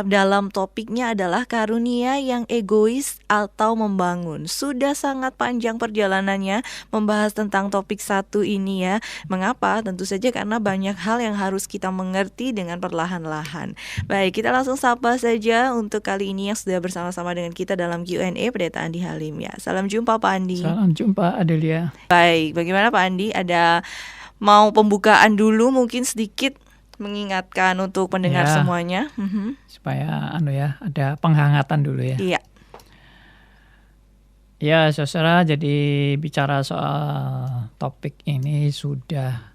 dalam topiknya adalah karunia yang egois atau membangun. Sudah sangat panjang perjalanannya membahas tentang topik satu ini ya. Mengapa? Tentu saja karena banyak hal yang harus kita mengerti dengan perlahan-lahan. Baik, kita langsung sapa saja untuk kali ini yang sudah bersama-sama dengan kita dalam Q&A Pendeta Andi Halim ya. Salam jumpa Pak Andi. Salam jumpa Adelia. Baik, bagaimana Pak Andi? Ada mau pembukaan dulu mungkin sedikit mengingatkan untuk pendengar semuanya. Supaya ada penghangatan dulu ya. Iya. Ya, saudara, jadi bicara soal topik ini sudah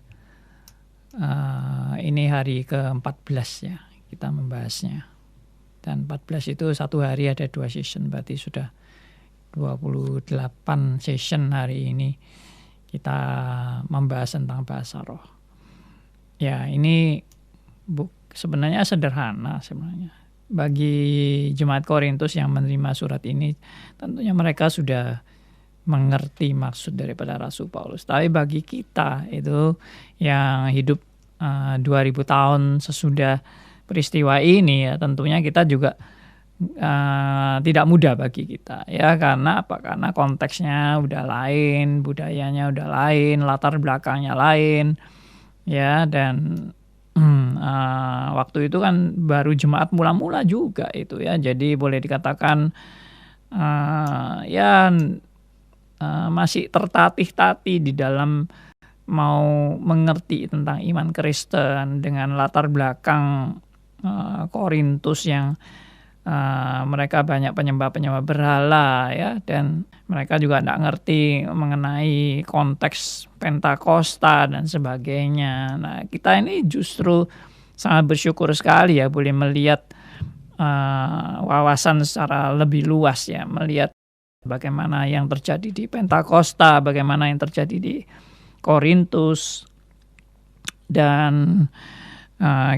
ini hari ke-14 ya kita membahasnya. Dan 14 itu satu hari ada 2 session, berarti sudah 28 session hari ini kita membahas tentang bahasa roh. Ya, ini sebenarnya sederhana sebenarnya. Bagi jemaat Korintus yang menerima surat ini, tentunya mereka sudah mengerti maksud daripada Rasul Paulus. Tapi bagi kita itu yang hidup 2000 tahun sesudah peristiwa ini ya, tentunya kita juga tidak mudah bagi kita ya. Karena apa? Karena konteksnya udah lain, budayanya udah lain, latar belakangnya lain ya. Dan waktu itu kan baru jemaat mula-mula juga itu ya. Jadi boleh dikatakan masih tertatih-tatih di dalam mau mengerti tentang iman Kristen dengan latar belakang Korintus yang mereka banyak penyembah-penyembah berhala ya, dan mereka juga tidak ngerti mengenai konteks Pentakosta dan sebagainya. Nah, kita ini justru sangat bersyukur sekali ya boleh melihat wawasan secara lebih luas ya, melihat bagaimana yang terjadi di Pentakosta, bagaimana yang terjadi di Korintus, dan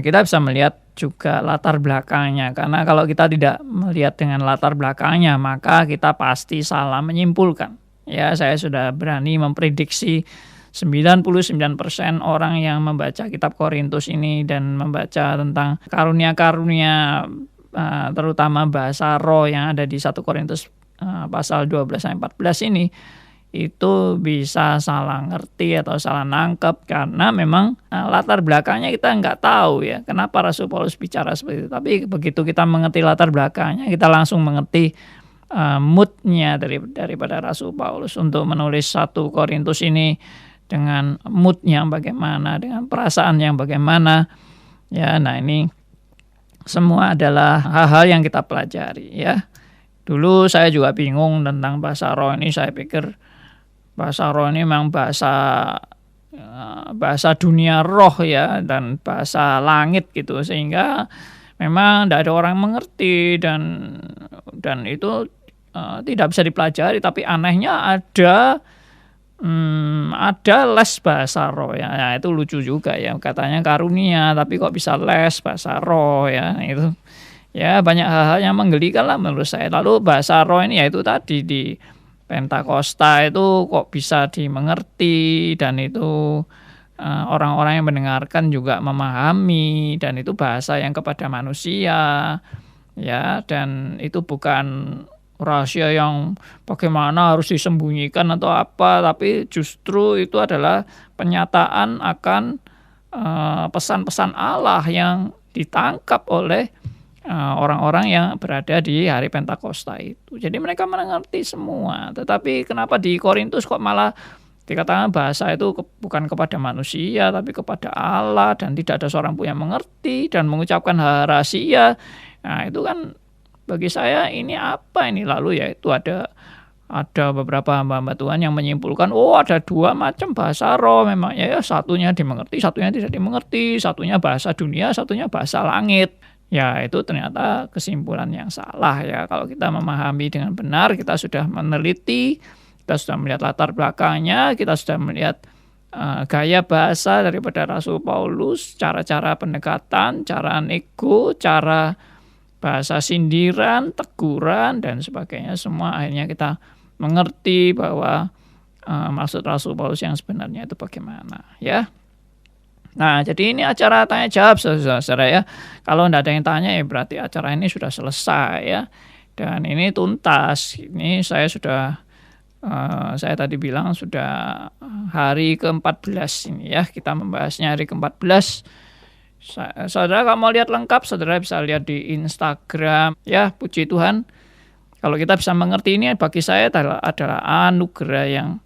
kita bisa melihat juga latar belakangnya. Karena kalau kita tidak melihat dengan latar belakangnya, maka kita pasti salah menyimpulkan. Ya, saya sudah berani memprediksi 99% orang yang membaca kitab Korintus ini dan membaca tentang karunia-karunia terutama bahasa roh yang ada di 1 Korintus pasal 12-14 ini, itu bisa salah ngerti atau salah nangkep karena memang latar belakangnya kita nggak tahu ya kenapa Rasul Paulus bicara seperti itu. Tapi begitu kita mengerti latar belakangnya, kita langsung mengerti moodnya daripada Rasul Paulus untuk menulis 1 Korintus ini dengan mood yang bagaimana, dengan perasaan yang bagaimana ya. Nah, ini semua adalah hal-hal yang kita pelajari ya. Dulu saya juga bingung tentang bahasa roh ini. Saya pikir bahasa roh ini memang bahasa dunia roh ya, dan bahasa langit gitu, sehingga memang tidak ada orang mengerti dan itu tidak bisa dipelajari. Tapi anehnya ada les bahasa roh ya. Nah, itu lucu juga ya, katanya karunia tapi kok bisa les bahasa roh ya. Itu ya banyak hal-hal yang menggelikan lah menurut saya. Lalu bahasa roh ini ya itu tadi di Pentakosta itu kok bisa dimengerti, dan itu orang-orang yang mendengarkan juga memahami, dan itu bahasa yang kepada manusia ya, dan itu bukan rahasia yang bagaimana harus disembunyikan atau apa, tapi justru itu adalah penyataan akan pesan-pesan Allah yang ditangkap oleh orang-orang yang berada di hari Pentakosta itu. Jadi mereka mengerti semua. Tetapi kenapa di Korintus kok malah dikatakan bahasa itu bukan kepada manusia tapi kepada Allah, dan tidak ada seorang pun yang mengerti dan mengucapkan hal rahasia. Nah, itu kan bagi saya ini apa ini? Lalu ya itu ada beberapa hamba-hamba Tuhan yang menyimpulkan, ada 2 macam bahasa roh memang ya, satunya dimengerti, satunya tidak dimengerti, satunya bahasa dunia, satunya bahasa langit. Ya, itu ternyata kesimpulan yang salah ya. Kalau kita memahami dengan benar, kita sudah meneliti, kita sudah melihat latar belakangnya, kita sudah melihat gaya bahasa daripada Rasul Paulus, cara-cara pendekatan, cara nego, cara bahasa sindiran, teguran, dan sebagainya. Semua akhirnya kita mengerti bahwa maksud Rasul Paulus yang sebenarnya itu bagaimana ya. Nah, jadi ini acara tanya jawab saudara ya. Kalau tidak ada yang tanya ya berarti acara ini sudah selesai ya. Dan ini tuntas. Ini saya sudah saya tadi bilang sudah hari ke-14 ini ya. Kita membahasnya hari ke-14. Saudara kalau mau lihat lengkap, saudara bisa lihat di Instagram ya. Puji Tuhan. Kalau kita bisa mengerti ini bagi saya adalah anugerah yang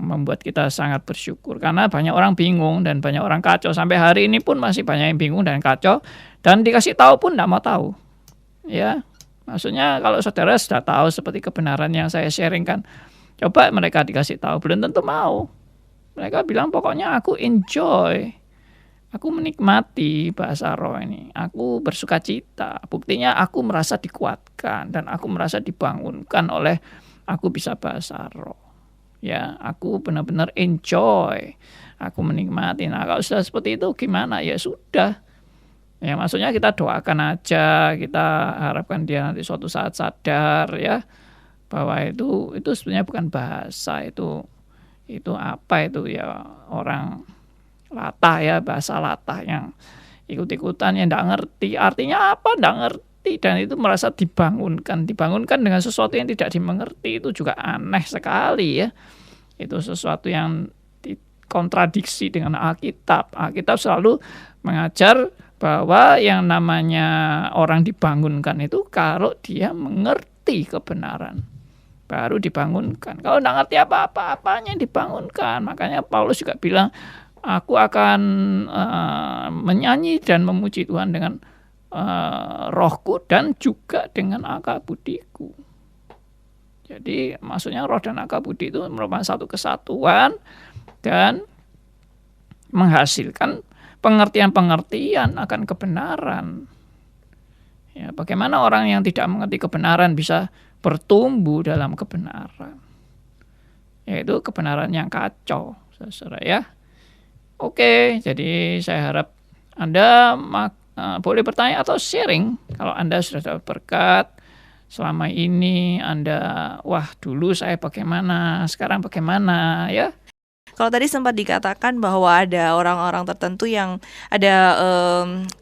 membuat kita sangat bersyukur, karena banyak orang bingung dan banyak orang kacau. Sampai hari ini pun masih banyak yang bingung dan kacau, dan dikasih tahu pun tidak mau tahu ya. Maksudnya kalau saudara sudah tahu seperti kebenaran yang saya sharingkan, coba mereka dikasih tahu belum tentu mau. Mereka bilang pokoknya aku enjoy, aku menikmati bahasa roh ini, aku bersuka cita. Buktinya aku merasa dikuatkan dan aku merasa dibangunkan oleh aku bisa bahasa roh. Ya, aku benar-benar enjoy, aku menikmati. Nah, kalau sudah seperti itu gimana? Ya sudah. Ya, maksudnya kita doakan aja, kita harapkan dia nanti suatu saat sadar ya bahwa itu sebenarnya bukan bahasa, itu apa itu ya, orang latah ya, bahasa latah yang ikut-ikutan yang enggak ngerti artinya apa, enggak ngerti, dan itu merasa dibangunkan dengan sesuatu yang tidak dimengerti. Itu juga aneh sekali ya. Itu sesuatu yang kontradiksi dengan Alkitab. Alkitab selalu mengajar bahwa yang namanya orang dibangunkan itu kalau dia mengerti kebenaran, baru dibangunkan. Kalau tidak ngerti apa-apa, apanya yang dibangunkan. Makanya Paulus juga bilang, aku akan menyanyi dan memuji Tuhan dengan rohku dan juga dengan akal budiku. Jadi maksudnya roh dan akal budi itu merupakan satu kesatuan dan menghasilkan pengertian-pengertian akan kebenaran. Ya, bagaimana orang yang tidak mengerti kebenaran bisa bertumbuh dalam kebenaran? Yaitu kebenaran yang kacau, saudara ya. Oke, jadi saya harap Anda boleh bertanya atau sharing kalau Anda sudah dapat berkat. Selama ini Anda, wah dulu saya bagaimana, sekarang bagaimana ya. Kalau tadi sempat dikatakan bahwa ada orang-orang tertentu yang ada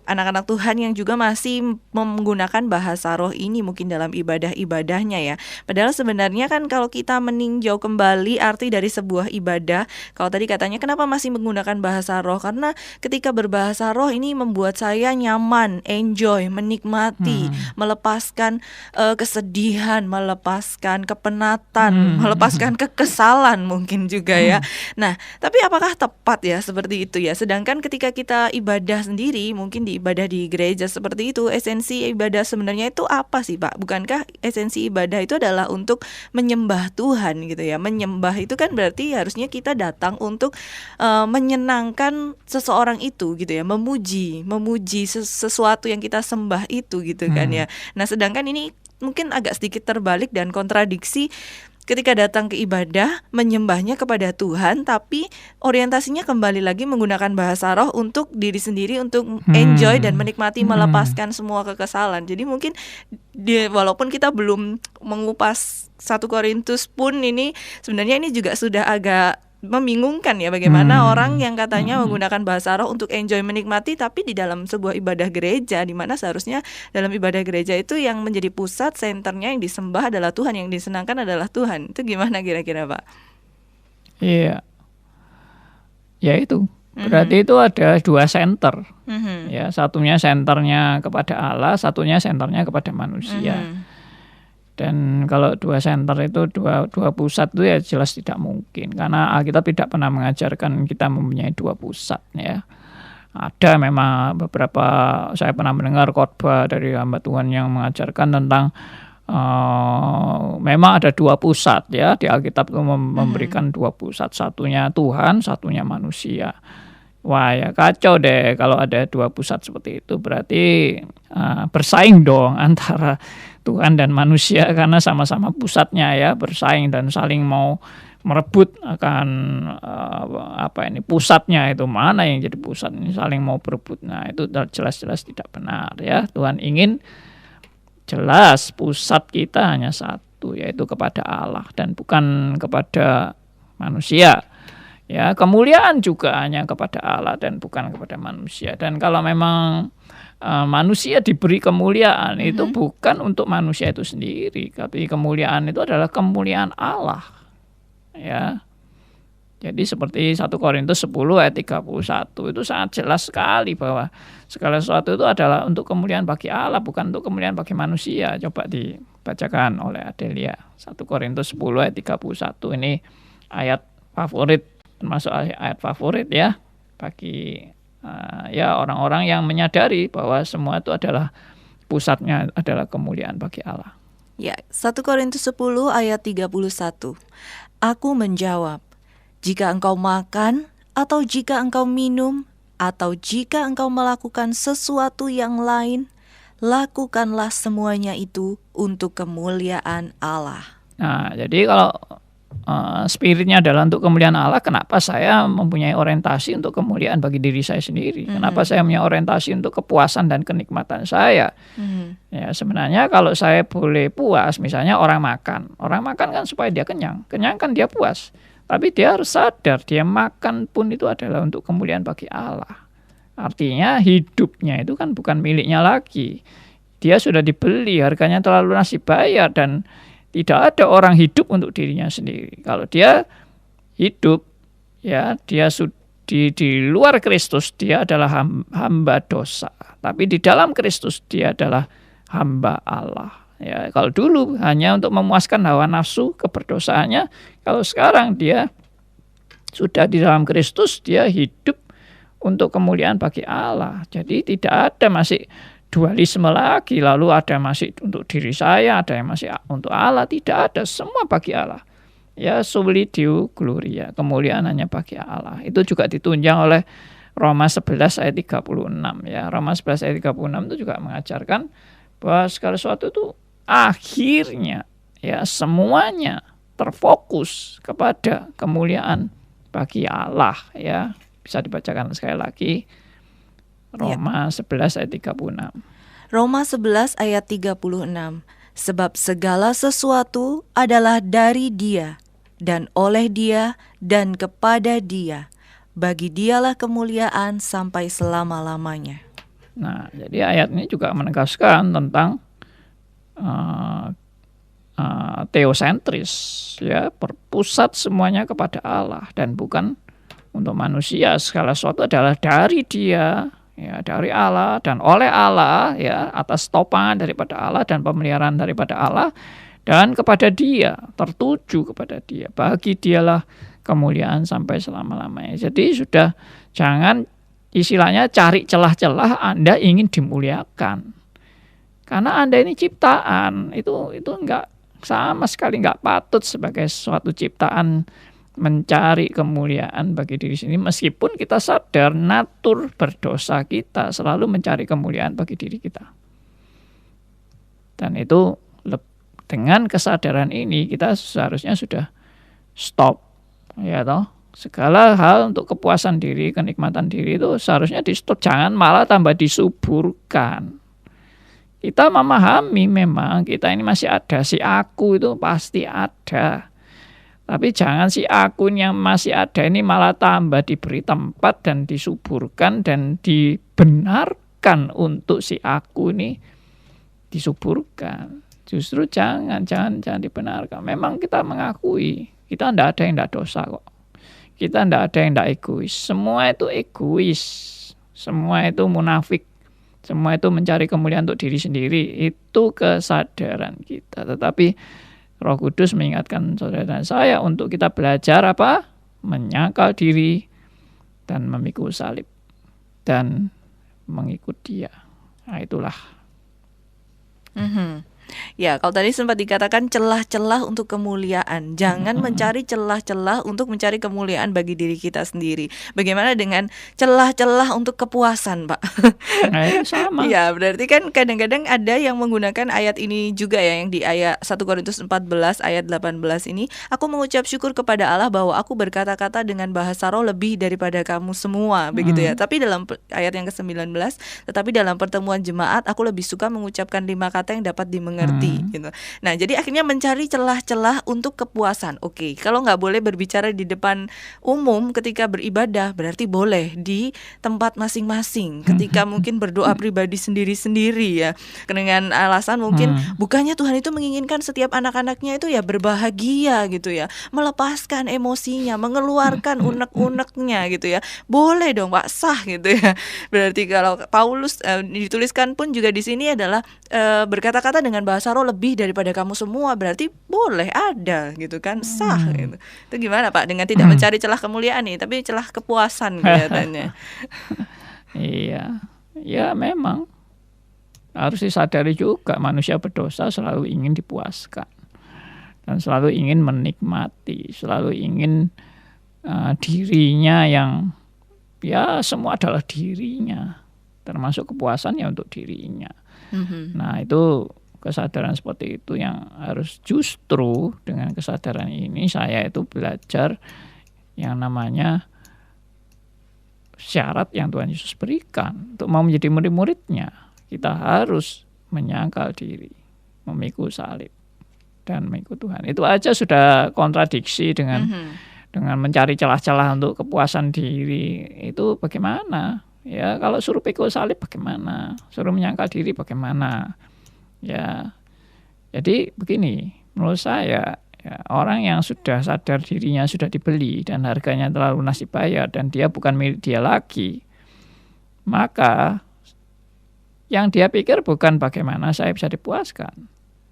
anak-anak Tuhan yang juga masih menggunakan bahasa roh ini mungkin dalam ibadah-ibadahnya ya. Padahal sebenarnya kan kalau kita meninjau kembali arti dari sebuah ibadah, kalau tadi katanya kenapa masih menggunakan bahasa roh? Karena ketika berbahasa roh ini membuat saya nyaman, enjoy, menikmati, melepaskan kesedihan, melepaskan kepenatan, melepaskan kekesalan mungkin juga ya. Nah, tapi apakah tepat ya seperti itu ya? Sedangkan ketika kita ibadah sendiri, mungkin di ibadah di gereja seperti itu, esensi ibadah sebenarnya itu apa sih, Pak? Bukankah esensi ibadah itu adalah untuk menyembah Tuhan gitu ya? Menyembah itu kan berarti harusnya kita datang untuk menyenangkan seseorang itu gitu ya, memuji sesuatu yang kita sembah itu gitu kan ya. Nah, sedangkan ini mungkin agak sedikit terbalik dan kontradiksi. Ketika datang ke ibadah, menyembahnya kepada Tuhan, tapi orientasinya kembali lagi menggunakan bahasa roh untuk diri sendiri, untuk enjoy dan menikmati, melepaskan semua kekesalan. Jadi mungkin walaupun kita belum mengupas 1 Korintus pun, ini sebenarnya ini juga sudah agak membingungkan ya, bagaimana orang yang katanya menggunakan bahasa roh untuk enjoy, menikmati, tapi di dalam sebuah ibadah gereja, di mana seharusnya dalam ibadah gereja itu yang menjadi pusat, senternya, yang disembah adalah Tuhan, yang disenangkan adalah Tuhan. Itu gimana kira-kira, Pak? Iya, ya itu berarti itu ada 2 center. Ya, satunya senternya kepada Allah, satunya senternya kepada manusia. Dan kalau 2 center itu, dua pusat itu ya jelas tidak mungkin, karena Alkitab tidak pernah mengajarkan kita mempunyai 2 pusat ya. Ada memang beberapa, saya pernah mendengar khotbah dari hamba Tuhan yang mengajarkan tentang memang ada 2 pusat ya. Di Alkitab itu memberikan 2 pusat, satunya Tuhan, satunya manusia. Wah ya kacau deh kalau ada 2 pusat seperti itu. Berarti bersaing dong antara Tuhan dan manusia, karena sama-sama pusatnya ya, bersaing dan saling mau merebut akan pusatnya itu, mana yang jadi pusat ini, saling mau berebut. Nah, itu jelas-jelas tidak benar ya. Tuhan ingin jelas pusat kita hanya satu, yaitu kepada Allah dan bukan kepada manusia. Ya, kemuliaan juga hanya kepada Allah dan bukan kepada manusia. Dan kalau memang manusia diberi kemuliaan itu bukan untuk manusia itu sendiri, tapi kemuliaan itu adalah kemuliaan Allah. Ya. Jadi seperti 1 Korintus 10 ayat 31 itu sangat jelas sekali bahwa segala sesuatu itu adalah untuk kemuliaan bagi Allah, bukan untuk kemuliaan bagi manusia. Coba dibacakan oleh Adelia. 1 Korintus 10 ayat 31 ini ayat favorit, termasuk ayat favorit ya bagi ya orang-orang yang menyadari bahwa semua itu adalah pusatnya adalah kemuliaan bagi Allah. Ya, 1 Korintus 10 ayat 31. Aku menjawab, jika engkau makan, atau jika engkau minum, atau jika engkau melakukan sesuatu yang lain, lakukanlah semuanya itu untuk kemuliaan Allah. Nah, jadi kalau spiritnya adalah untuk kemuliaan Allah, kenapa saya mempunyai orientasi untuk kemuliaan bagi diri saya sendiri? Kenapa saya punya orientasi untuk kepuasan dan kenikmatan saya? Ya, sebenarnya kalau saya boleh puas, misalnya orang makan kan supaya dia kenyang kan dia puas. Tapi dia harus sadar, dia makan pun itu adalah untuk kemuliaan bagi Allah. Artinya hidupnya itu kan bukan miliknya lagi. Dia sudah dibeli, harganya telah lunas dibayar, dan tidak ada orang hidup untuk dirinya sendiri. Kalau dia hidup, ya dia di luar Kristus, dia adalah hamba dosa. Tapi di dalam Kristus, dia adalah hamba Allah. Ya, kalau dulu hanya untuk memuaskan hawa nafsu keberdosaannya, kalau sekarang dia sudah di dalam Kristus, dia hidup untuk kemuliaan bagi Allah. Jadi tidak ada masih dualisme lagi, lalu ada masih untuk diri saya, ada yang masih untuk Allah. Tidak ada, semua bagi Allah. Ya, soli Deo gloria, kemuliaan hanya bagi Allah. Itu juga ditunjang oleh Roma 11 ayat 36 ya. Roma 11 ayat 36 itu juga mengajarkan bahwa segala sesuatu itu akhirnya ya semuanya terfokus kepada kemuliaan bagi Allah ya. Bisa dibacakan sekali lagi Roma 11 ayat 36. Roma 11 ayat 36. Sebab segala sesuatu adalah dari Dia dan oleh Dia dan kepada Dia. Bagi Dialah kemuliaan sampai selama-lamanya. Nah, jadi ayat ini juga menegaskan tentang teosentris ya, berpusat semuanya kepada Allah dan bukan untuk manusia. Segala sesuatu adalah dari Dia ya, dari Allah dan oleh Allah ya, atas topangan daripada Allah dan pemeliharaan daripada Allah dan kepada Dia, tertuju kepada Dia. Bagi Dialah kemuliaan sampai selama-lamanya. Jadi sudah jangan istilahnya cari celah-celah Anda ingin dimuliakan. Karena Anda ini ciptaan, itu enggak sama sekali enggak patut sebagai suatu ciptaan mencari kemuliaan bagi diri sendiri, meskipun kita sadar natur berdosa kita selalu mencari kemuliaan bagi diri kita. Dan itu dengan kesadaran ini kita seharusnya sudah stop ya toh. Segala hal untuk kepuasan diri, kenikmatan diri itu seharusnya di stop, jangan malah tambah disuburkan. Kita memahami memang kita ini masih ada, si aku itu pasti ada. Tapi jangan si aku yang masih ada ini malah tambah diberi tempat dan disuburkan dan dibenarkan untuk si aku ini disuburkan. Justru jangan dibenarkan. Memang kita mengakui kita tidak ada yang tidak dosa kok. Kita tidak ada yang tidak egois. Semua itu egois. Semua itu munafik. Semua itu mencari kemuliaan untuk diri sendiri. Itu kesadaran kita. Tetapi Roh Kudus mengingatkan saudara dan saya untuk kita belajar apa? Menyangkal diri dan memikul salib dan mengikut Dia. Nah, itulah. Ya, kalau tadi sempat dikatakan celah-celah untuk kemuliaan. Jangan mencari celah-celah untuk mencari kemuliaan bagi diri kita sendiri. Bagaimana dengan celah-celah untuk kepuasan, Pak? Sama. Ya, berarti kan kadang-kadang ada yang menggunakan ayat ini juga ya, yang di ayat 1 Korintus 14 ayat 18 ini. Aku mengucap syukur kepada Allah bahwa aku berkata-kata dengan bahasa roh lebih daripada kamu semua, begitu ya. Tapi dalam ayat yang ke-19, tetapi dalam pertemuan jemaat aku lebih suka mengucapkan 5 kata yang dapat dimengerti mengerti gitu. Nah, jadi akhirnya mencari celah-celah untuk kepuasan. Oke, kalau nggak boleh berbicara di depan umum ketika beribadah, berarti boleh di tempat masing-masing. Ketika mungkin berdoa pribadi sendiri-sendiri ya, dengan alasan mungkin bukannya Tuhan itu menginginkan setiap anak-anaknya itu ya berbahagia gitu ya, melepaskan emosinya, mengeluarkan unek-uneknya gitu ya. Boleh dong Pak, sah gitu ya. Berarti kalau Paulus dituliskan pun juga di sini adalah berkata-kata dengan bahasa roh lebih daripada kamu semua, berarti boleh ada gitu kan, sah gitu. Itu gimana Pak dengan tidak mencari celah kemuliaan nih, tapi celah kepuasan kelihatannya. Iya, ya memang harus disadari juga manusia berdosa selalu ingin dipuaskan dan selalu ingin menikmati, selalu ingin dirinya yang ya semua adalah dirinya, termasuk kepuasan ya untuk dirinya. Nah, itu kesadaran seperti itu yang harus, justru dengan kesadaran ini saya itu belajar yang namanya syarat yang Tuhan Yesus berikan. Untuk mau menjadi murid-muridnya, kita harus menyangkal diri, memikul salib, dan mengikut Tuhan. Itu aja sudah kontradiksi dengan mencari celah-celah untuk kepuasan diri. Itu bagaimana? Ya, kalau suruh pikul salib bagaimana? Suruh menyangkal diri bagaimana? Ya, jadi begini, menurut saya ya, orang yang sudah sadar dirinya sudah dibeli dan harganya telah lunas dibayar dan dia bukan milik dia lagi, maka yang dia pikir bukan bagaimana saya bisa dipuaskan.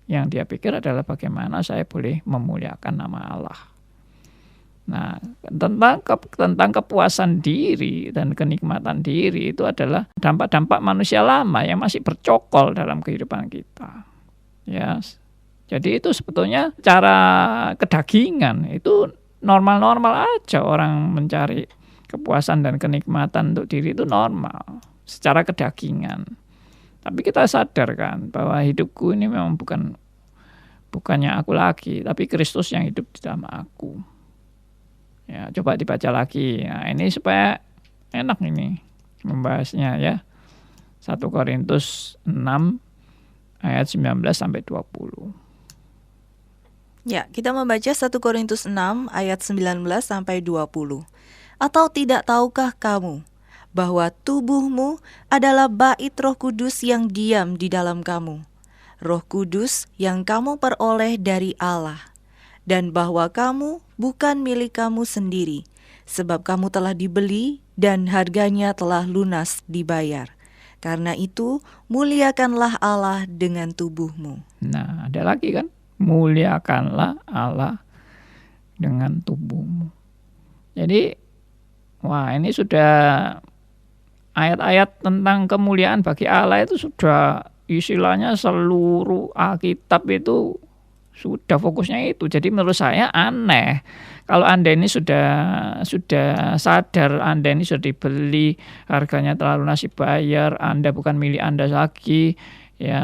Yang dia pikir adalah bagaimana saya boleh memuliakan nama Allah. Nah, tentang kepuasan diri dan kenikmatan diri itu adalah dampak-dampak manusia lama yang masih bercokol dalam kehidupan kita. Ya, jadi itu sebetulnya cara kedagingan, itu normal-normal aja orang mencari kepuasan dan kenikmatan untuk diri, itu normal secara kedagingan. Tapi kita sadar kan bahwa hidupku ini memang bukannya aku lagi, tapi Kristus yang hidup di dalam aku. Ya, coba dibaca lagi. Nah, ini supaya enak ini membahasnya ya. 1 Korintus 6 ayat 19 sampai 20. Ya, kita membaca 1 Korintus 6 ayat 19 sampai 20. Atau tidak tahukah kamu bahwa tubuhmu adalah bait Roh Kudus yang diam di dalam kamu, Roh Kudus yang kamu peroleh dari Allah, dan bahwa kamu bukan milik kamu sendiri, sebab kamu telah dibeli dan harganya telah lunas dibayar. Karena itu, muliakanlah Allah dengan tubuhmu. Nah, ada lagi kan? Muliakanlah Allah dengan tubuhmu. Jadi, wah, ini sudah ayat-ayat tentang kemuliaan bagi Allah itu sudah istilahnya seluruh Alkitab itu sudah fokusnya itu. Jadi menurut saya aneh kalau Anda ini sudah sadar Anda ini sudah dibeli, harganya telah lunas dibayar, Anda bukan milik Anda lagi, ya,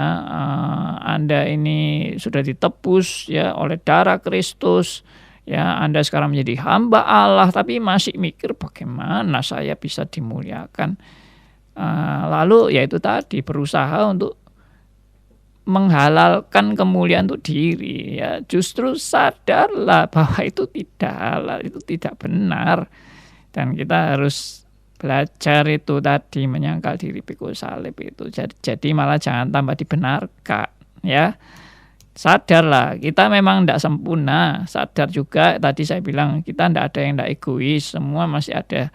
Anda ini sudah ditebus ya oleh darah Kristus, ya, Anda sekarang menjadi hamba Allah, tapi masih mikir bagaimana saya bisa dimuliakan. Lalu ya itu tadi, berusaha untuk menghalalkan kemuliaan untuk diri, ya. Justru sadarlah bahwa itu tidak halal, itu tidak benar, dan kita harus belajar itu tadi, menyangkal diri, pikul salib itu. Jadi malah jangan tambah dibenarkan, ya. Sadarlah, kita memang tidak sempurna. Sadar juga tadi saya bilang kita tidak ada yang tidak egois, semua masih ada.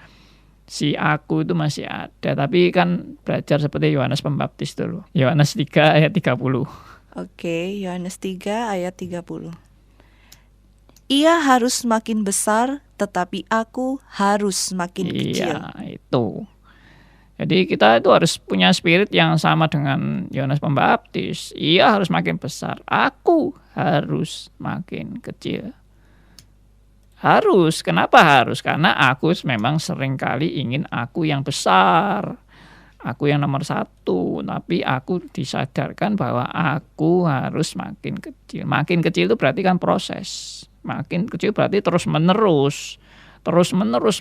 Si aku itu masih ada, tapi kan belajar seperti Yohanes Pembaptis dulu. Yohanes 3 ayat 30. Oke, Yohanes 3 ayat 30. Ia harus makin besar, tetapi aku harus makin kecil. Iya, itu. Jadi kita itu harus punya spirit yang sama dengan Yohanes Pembaptis. Ia harus makin besar, aku harus makin kecil. Harus, kenapa harus? Karena aku memang seringkali ingin aku yang besar, aku yang nomor 1, tapi aku disadarkan bahwa aku harus makin kecil. Makin kecil itu berarti kan proses, makin kecil berarti terus menerus,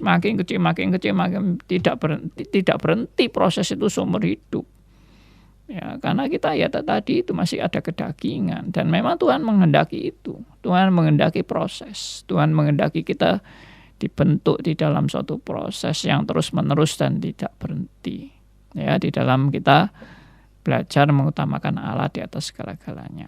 makin kecil, makin tidak berhenti proses itu seumur hidup. Ya, karena kita ya tadi itu masih ada kedagingan dan memang Tuhan menghendaki itu. Tuhan menghendaki proses. Tuhan menghendaki kita dibentuk di dalam suatu proses yang terus-menerus dan tidak berhenti. Ya, di dalam kita belajar mengutamakan Allah di atas segala-galanya.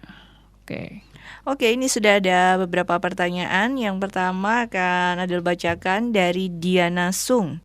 Oke. Oke, ini sudah ada beberapa pertanyaan. Yang pertama akan Adel bacakan dari Diana Sung.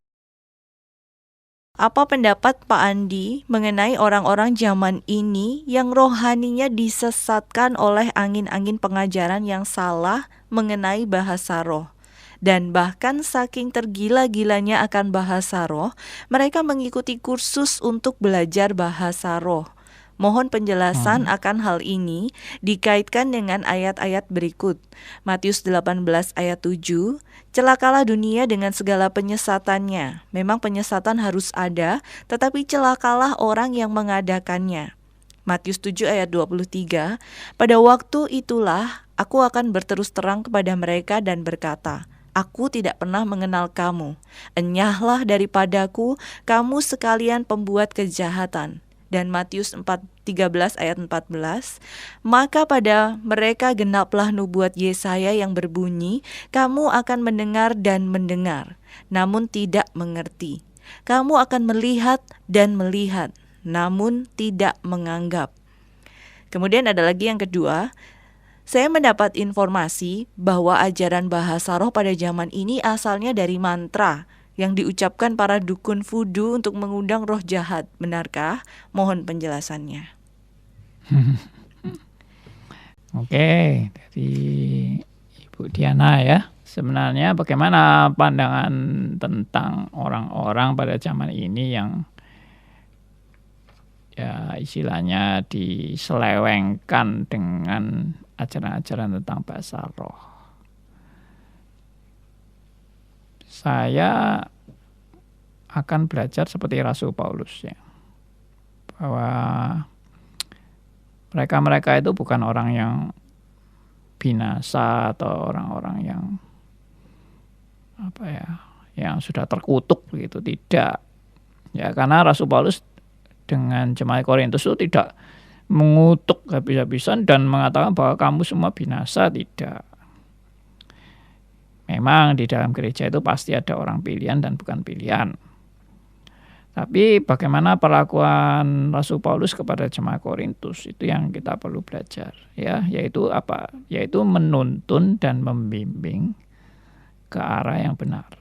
Apa pendapat Pak Andi mengenai orang-orang zaman ini yang rohaninya disesatkan oleh angin-angin pengajaran yang salah mengenai bahasa roh? Dan bahkan saking tergila-gilanya akan bahasa roh, mereka mengikuti kursus untuk belajar bahasa roh. Mohon penjelasan akan hal ini dikaitkan dengan ayat-ayat berikut. Matius 18 ayat 7, celakalah dunia dengan segala penyesatannya. Memang penyesatan harus ada, tetapi celakalah orang yang mengadakannya. Matius 7 ayat 23, pada waktu itulah aku akan berterus terang kepada mereka dan berkata, aku tidak pernah mengenal kamu. Enyahlah daripadaku, kamu sekalian pembuat kejahatan. Dan Matius 13 ayat 14, maka pada mereka genaplah nubuat Yesaya yang berbunyi, kamu akan mendengar dan mendengar, namun tidak mengerti. Kamu akan melihat dan melihat, namun tidak menganggap. Kemudian ada lagi yang kedua, saya mendapat informasi bahwa ajaran bahasa roh pada zaman ini asalnya dari mantra yang diucapkan para dukun voodoo untuk mengundang roh jahat. Benarkah? Mohon penjelasannya. Oke, dari Ibu Diana ya. Sebenarnya bagaimana pandangan tentang orang-orang pada zaman ini yang ya istilahnya diselewengkan dengan ajaran-ajaran tentang bahasa roh. Saya akan belajar seperti Rasul Paulus ya, bahwa mereka itu bukan orang yang binasa atau orang-orang yang yang sudah terkutuk gitu, tidak ya, karena Rasul Paulus dengan jemaat Korintus itu tidak mengutuk habis-habisan dan mengatakan bahwa kamu semua binasa, tidak. Memang di dalam gereja itu pasti ada orang pilihan dan bukan pilihan. Tapi bagaimana perlakuan Rasul Paulus kepada jemaat Korintus, itu yang kita perlu belajar ya, yaitu apa? Yaitu menuntun dan membimbing ke arah yang benar.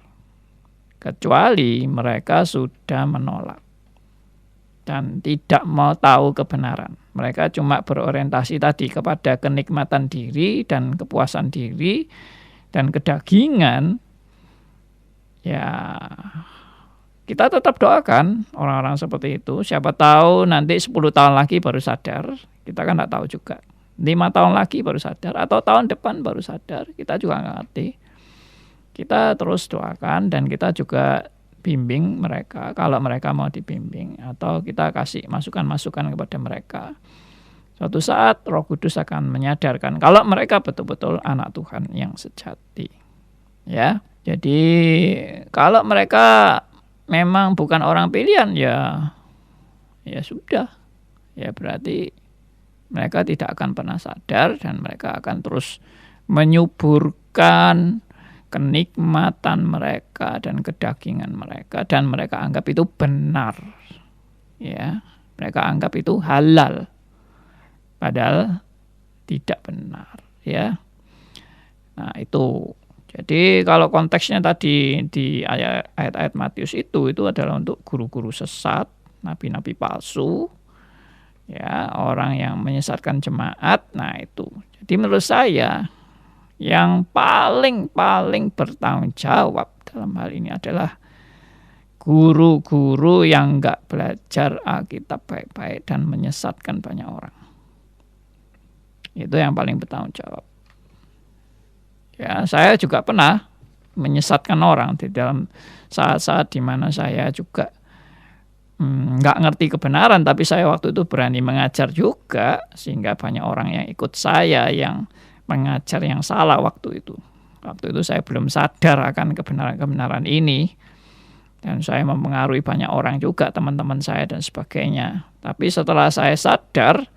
Kecuali mereka sudah menolak dan tidak mau tahu kebenaran. Mereka cuma berorientasi tadi kepada kenikmatan diri dan kepuasan diri dan kedagingan, ya kita tetap doakan orang-orang seperti itu. Siapa tahu nanti 10 tahun lagi baru sadar, kita kan tidak tahu juga. 5 tahun lagi baru sadar, atau tahun depan baru sadar, kita juga nggak ngerti. Kita terus doakan dan kita juga bimbing mereka kalau mereka mau dibimbing, atau kita kasih masukan-masukan kepada mereka. Suatu saat Roh Kudus akan menyadarkan kalau mereka betul-betul anak Tuhan yang sejati. Ya, jadi kalau mereka memang bukan orang pilihan, ya sudah. Ya berarti mereka tidak akan pernah sadar dan mereka akan terus menyuburkan kenikmatan mereka dan kedagingan mereka, dan mereka anggap itu benar. Ya, mereka anggap itu halal. Padahal tidak benar, ya. Nah, itu. Jadi kalau konteksnya tadi di ayat-ayat Matius itu adalah untuk guru-guru sesat, nabi-nabi palsu, ya, orang yang menyesatkan jemaat. Nah, itu. Jadi menurut saya yang paling bertanggung jawab dalam hal ini adalah guru-guru yang enggak belajar Alkitab baik-baik dan menyesatkan banyak orang. Itu yang paling bertanggung jawab. Ya, saya juga pernah menyesatkan orang di dalam saat-saat di mana saya juga nggak ngerti kebenaran, tapi saya waktu itu berani mengajar juga, sehingga banyak orang yang ikut saya yang mengajar yang salah waktu itu. Waktu itu saya belum sadar akan kebenaran-kebenaran ini, Dan saya mempengaruhi banyak orang juga, teman-teman saya dan sebagainya. Tapi setelah saya sadar,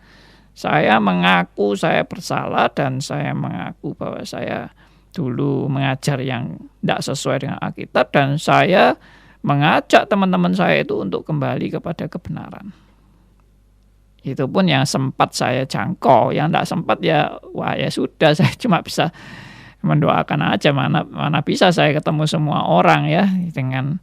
saya mengaku saya bersalah dan saya mengaku bahwa saya dulu mengajar yang tidak sesuai dengan Alkitab, dan saya mengajak teman-teman saya itu untuk kembali kepada kebenaran. Itu pun yang sempat saya jangkau, yang tidak sempat ya wah ya sudah, saya cuma bisa mendoakan aja, mana bisa saya ketemu semua orang ya dengan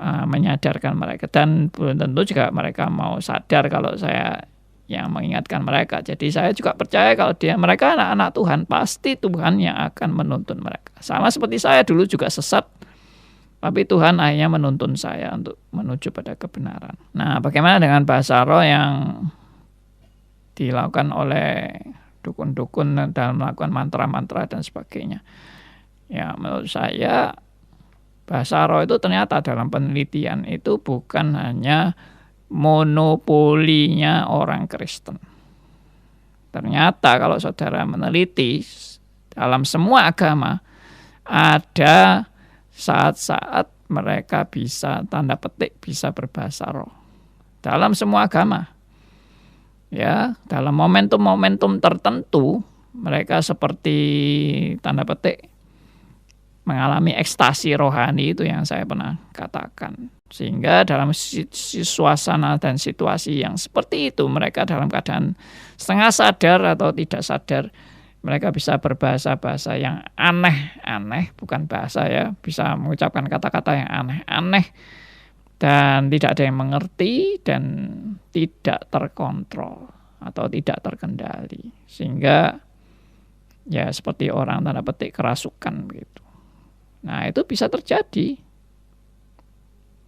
menyadarkan mereka, dan belum tentu juga mereka mau sadar kalau saya yang mengingatkan mereka. Jadi saya juga percaya kalau mereka anak-anak Tuhan, pasti Tuhan yang akan menuntun mereka. Sama seperti saya dulu juga sesat, tapi Tuhan akhirnya menuntun saya untuk menuju pada kebenaran. Nah, bagaimana dengan bahasa roh yang dilakukan oleh dukun-dukun dalam melakukan mantra-mantra dan sebagainya? Ya, menurut saya bahasa roh itu ternyata dalam penelitian itu bukan hanya monopolinya orang Kristen. Ternyata kalau saudara meneliti, dalam semua agama ada saat-saat mereka bisa, tanda petik, bisa berbahasa roh. Dalam semua agama. Ya, dalam momentum-momentum tertentu mereka seperti tanda petik mengalami ekstasi rohani, itu yang saya pernah katakan. Sehingga dalam suasana dan situasi yang seperti itu, mereka dalam keadaan setengah sadar atau tidak sadar, mereka bisa berbahasa-bahasa yang aneh-aneh, bukan bahasa ya, bisa mengucapkan kata-kata yang aneh-aneh, dan tidak ada yang mengerti, dan tidak terkontrol atau tidak terkendali. Sehingga ya seperti orang tanda petik kerasukan begitu. Nah, itu bisa terjadi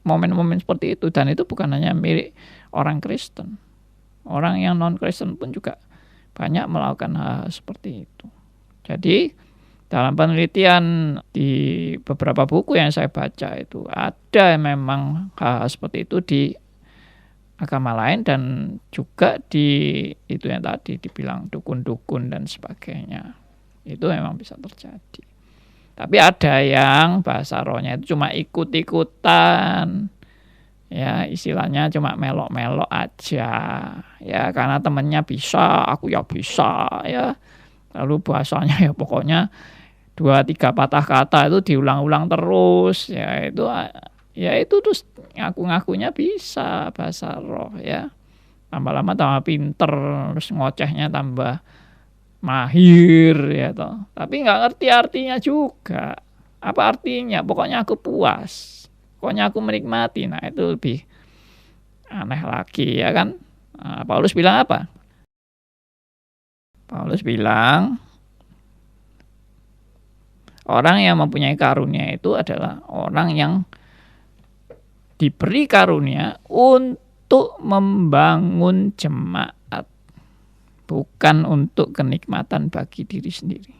momen-momen seperti itu, dan itu bukan hanya milik orang Kristen. Orang yang non-Kristen pun juga banyak melakukan hal seperti itu. Jadi dalam penelitian di beberapa buku yang saya baca itu ada memang hal seperti itu di agama lain, dan juga di itu yang tadi dibilang dukun-dukun dan sebagainya. Itu memang bisa terjadi. Tapi ada yang bahasa rohnya itu cuma ikut-ikutan, ya istilahnya cuma melok-melok aja, ya karena temennya bisa, aku ya bisa, ya. Lalu bahasanya ya pokoknya 2-3 patah kata itu diulang-ulang terus, ya itu terus ngaku-ngakunya bisa bahasa roh, ya. Lama-lama tambah pinter, terus ngocehnya tambah mahir, ya toh. Tapi nggak ngerti artinya juga. Apa artinya? Pokoknya aku puas, pokoknya aku menikmati. Nah, itu lebih aneh lagi, ya kan? Nah, Paulus bilang apa? Paulus bilang orang yang mempunyai karunia itu adalah orang yang diberi karunia untuk membangun jemaat, bukan untuk kenikmatan bagi diri sendiri.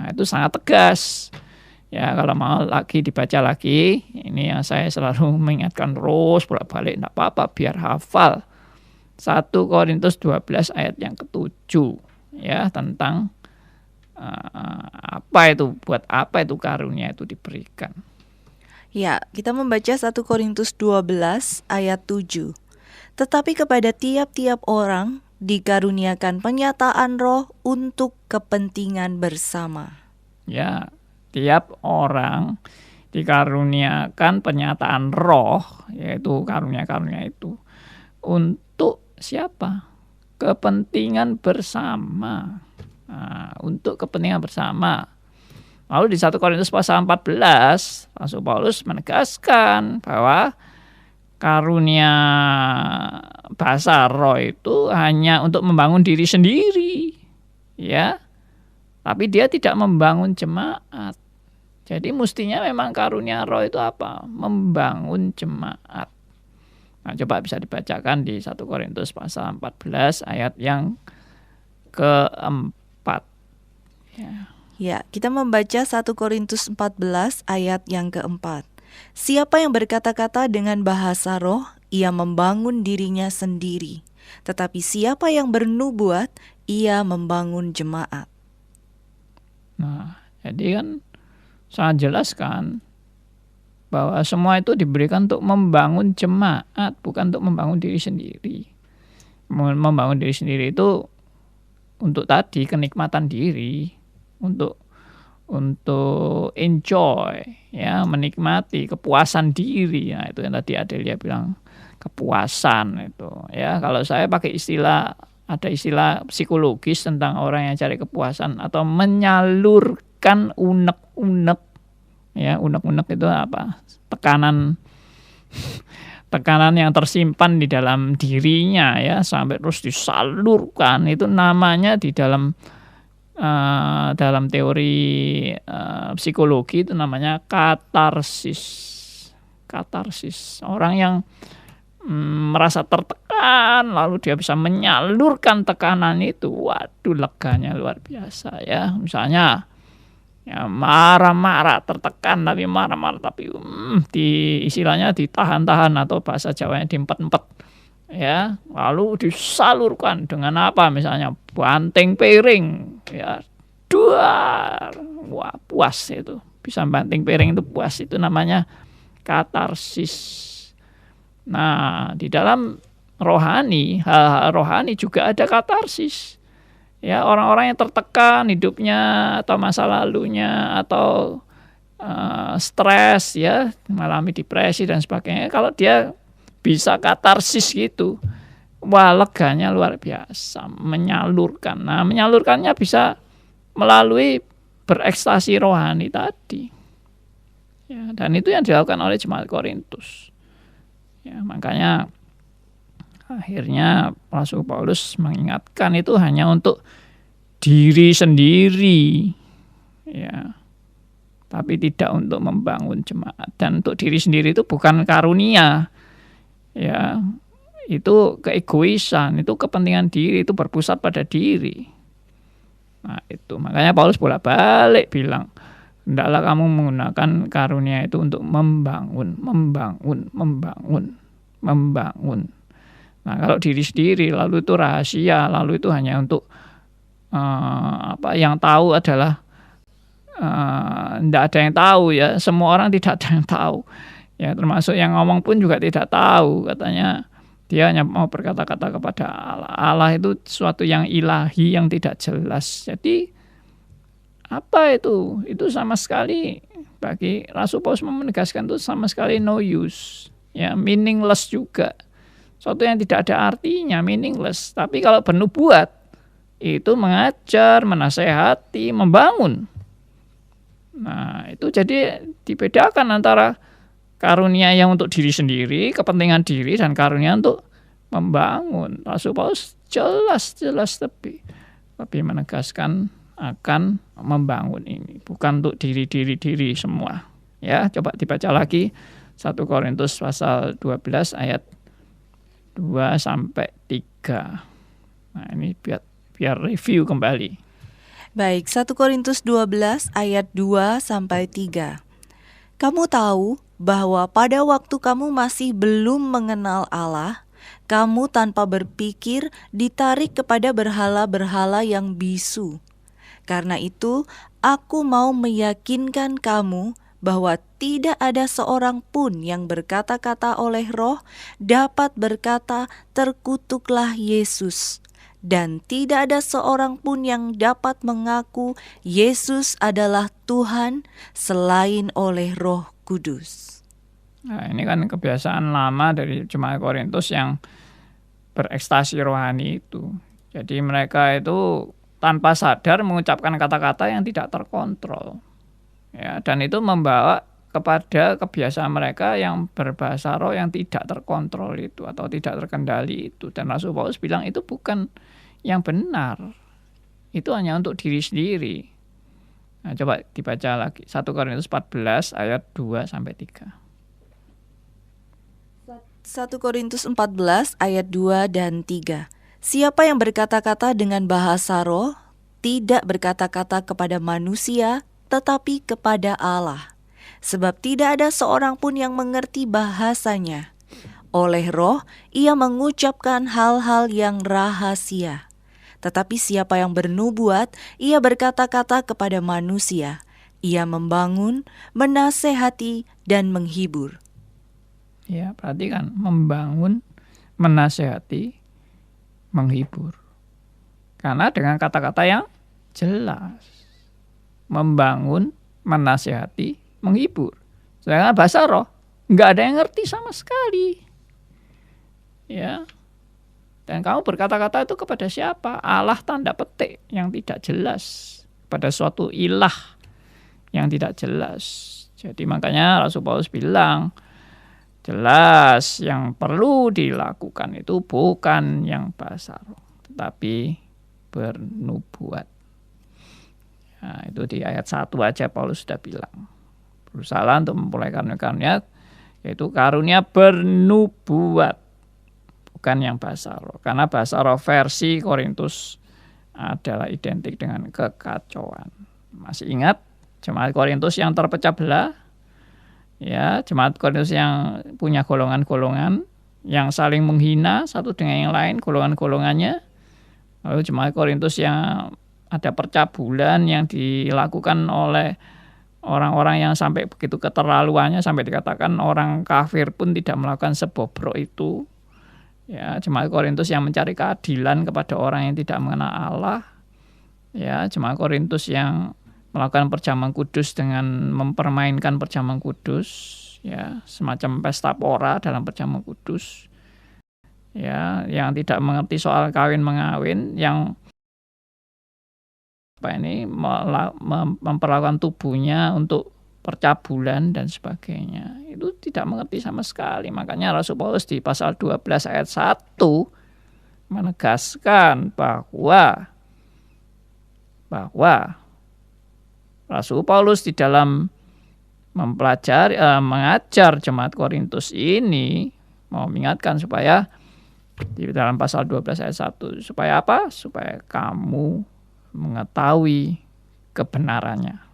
Nah, itu sangat tegas. Ya, kalau mau lagi dibaca lagi, ini yang saya selalu mengingatkan terus bolak-balik, enggak apa-apa biar hafal. 1 Korintus 12 ayat yang ke-7, ya, tentang buat apa itu karunia itu diberikan. Ya, kita membaca 1 Korintus 12 ayat 7. Tetapi kepada tiap-tiap orang dikaruniakan penyataan roh untuk kepentingan bersama. Ya, tiap orang dikaruniakan penyataan roh, yaitu karunia-karunia itu, untuk siapa? Kepentingan bersama. Nah, untuk kepentingan bersama. Lalu di 1 Korintus pasal 14, Rasul Paulus menegaskan bahwa karunia bahasa roh itu hanya untuk membangun diri sendiri, ya. Tapi dia tidak membangun jemaat. Jadi mestinya memang karunia roh itu apa? Membangun jemaat. Nah, coba bisa dibacakan di 1 Korintus pasal 14 ayat yang ke-4. Ya, kita membaca 1 Korintus 14 ayat yang ke-4. Siapa yang berkata-kata dengan bahasa roh, ia membangun dirinya sendiri. Tetapi siapa yang bernubuat, ia membangun jemaat. Nah, jadi kan sangat jelas kan, bahwa semua itu diberikan untuk membangun jemaat, bukan untuk membangun diri sendiri. Membangun diri sendiri itu untuk tadi kenikmatan diri, untuk enjoy, ya, menikmati kepuasan diri. Nah, itu yang tadi Adelia bilang, kepuasan itu, ya. Kalau saya pakai ada istilah psikologis tentang orang yang cari kepuasan atau menyalurkan unek-unek, ya. Unek-unek itu apa? Tekanan yang tersimpan di dalam dirinya, ya, sampai terus disalurkan. Itu namanya di dalam teori psikologi itu namanya katarsis. Orang yang merasa tertekan lalu dia bisa menyalurkan tekanan itu, waduh, leganya luar biasa, ya. Misalnya, ya, marah-marah, tertekan tapi marah-marah tapi istilahnya ditahan-tahan atau bahasa Jawanya diempet-empet, ya, lalu disalurkan dengan apa, misalnya banting piring, ya, duar, wah, puas itu, bisa banting piring itu puas, itu namanya katarsis. Nah, di dalam rohani, hal-hal rohani juga ada katarsis, ya. Orang-orang yang tertekan hidupnya atau masa lalunya atau stres, ya, mengalami depresi dan sebagainya, kalau dia bisa katarsis gitu, wah, leganya luar biasa, menyalurkan. Nah, menyalurkannya bisa melalui berekstasi rohani tadi, ya, dan itu yang dilakukan oleh jemaat Korintus, ya. Makanya akhirnya Rasul Paulus mengingatkan itu hanya untuk diri sendiri, ya, tapi tidak untuk membangun jemaat. Dan untuk diri sendiri itu bukan karunia, ya, itu keegoisan, itu kepentingan diri, itu berpusat pada diri. Nah, itu makanya Paulus bolak-balik bilang, hendaklah kamu menggunakan karunia itu untuk membangun. Nah, kalau diri sendiri lalu itu rahasia, lalu itu hanya untuk yang tahu adalah tidak ada yang tahu, ya, semua orang tidak ada yang tahu, ya, termasuk yang ngomong pun juga tidak tahu. Katanya dia hanya mau berkata-kata kepada Allah. Allah itu sesuatu yang ilahi yang tidak jelas. Jadi apa itu? Itu sama sekali bagi Rasul Paulus menegaskan itu sama sekali no use, ya, meaningless juga. Sesuatu yang tidak ada artinya, meaningless. Tapi kalau bernubuat itu mengajar, menasehati, membangun. Nah, itu jadi dibedakan antara karunia yang untuk diri sendiri, kepentingan diri, dan karunia untuk membangun. Rasul Paulus jelas lebih menegaskan akan membangun ini, bukan untuk diri semua. Ya, coba dibaca lagi 1 Korintus pasal 12 ayat 2 sampai 3. Nah, ini biar review kembali. Baik, 1 Korintus 12 ayat 2 sampai 3. Kamu tahu bahwa pada waktu kamu masih belum mengenal Allah, kamu tanpa berpikir ditarik kepada berhala-berhala yang bisu. Karena itu, aku mau meyakinkan kamu bahwa tidak ada seorang pun yang berkata-kata oleh Roh dapat berkata, terkutuklah Yesus. Dan tidak ada seorang pun yang dapat mengaku Yesus adalah Tuhan selain oleh Roh Kudus. Nah, ini kan kebiasaan lama dari jemaat Korintus yang berekstasi rohani itu. Jadi mereka itu tanpa sadar mengucapkan kata-kata yang tidak terkontrol, ya, dan itu membawa kepada kebiasaan mereka yang berbahasa roh yang tidak terkontrol itu atau tidak terkendali itu. Dan Rasul Paulus bilang itu bukan yang benar, itu hanya untuk diri sendiri. Nah, coba dibaca lagi 1 Korintus 14 ayat 2 sampai 3. 1 Korintus 14 ayat 2 dan 3. Siapa yang berkata-kata dengan bahasa roh tidak berkata-kata kepada manusia tetapi kepada Allah, sebab tidak ada seorang pun yang mengerti bahasanya. Oleh roh ia mengucapkan hal-hal yang rahasia. Tetapi siapa yang bernubuat ia berkata-kata kepada manusia Ia membangun, menasehati, dan menghibur. Ya, perhatikan, membangun, menasehati, menghibur. Karena dengan kata-kata yang jelas. Membangun, menasehati, menghibur. Sedangkan bahasa roh nggak ada yang ngerti sama sekali. Ya. Dan kamu berkata-kata itu kepada siapa? Allah tanda petik yang tidak jelas. Pada suatu ilah yang tidak jelas. Jadi makanya Rasul Paulus bilang, jelas yang perlu dilakukan itu bukan yang bahasa roh, tetapi bernubuat. Nah, itu di ayat 1 aja Paulus sudah bilang. Berusaha untuk memperoleh karunia, yaitu karunia bernubuat, bukan yang bahasa roh. Karena bahasa roh versi Korintus adalah identik dengan kekacauan. Masih ingat jemaat Korintus yang terpecah belah? Ya, jemaat Korintus yang punya golongan-golongan yang saling menghina satu dengan yang lain, golongan-golongannya. Lalu jemaat Korintus yang ada percabulan yang dilakukan oleh orang-orang yang sampai begitu keterlaluannya, sampai dikatakan orang kafir pun tidak melakukan sebobrok itu. Ya, jemaat Korintus yang mencari keadilan kepada orang yang tidak mengenal Allah. Ya, jemaat Korintus yang melakukan perjamuan kudus dengan mempermainkan perjamuan kudus, ya, semacam pesta pora dalam perjamuan kudus. Ya, yang tidak mengerti soal kawin mengawin, yang memperlakukan tubuhnya untuk percabulan dan sebagainya. Itu tidak mengerti sama sekali. Makanya Rasul Paulus di pasal 12 ayat 1 menegaskan bahwa Rasul Paulus di dalam mempelajari, mengajar jemaat Korintus ini mau mengingatkan supaya di dalam pasal 12 ayat 1 supaya apa? Supaya kamu mengetahui kebenarannya.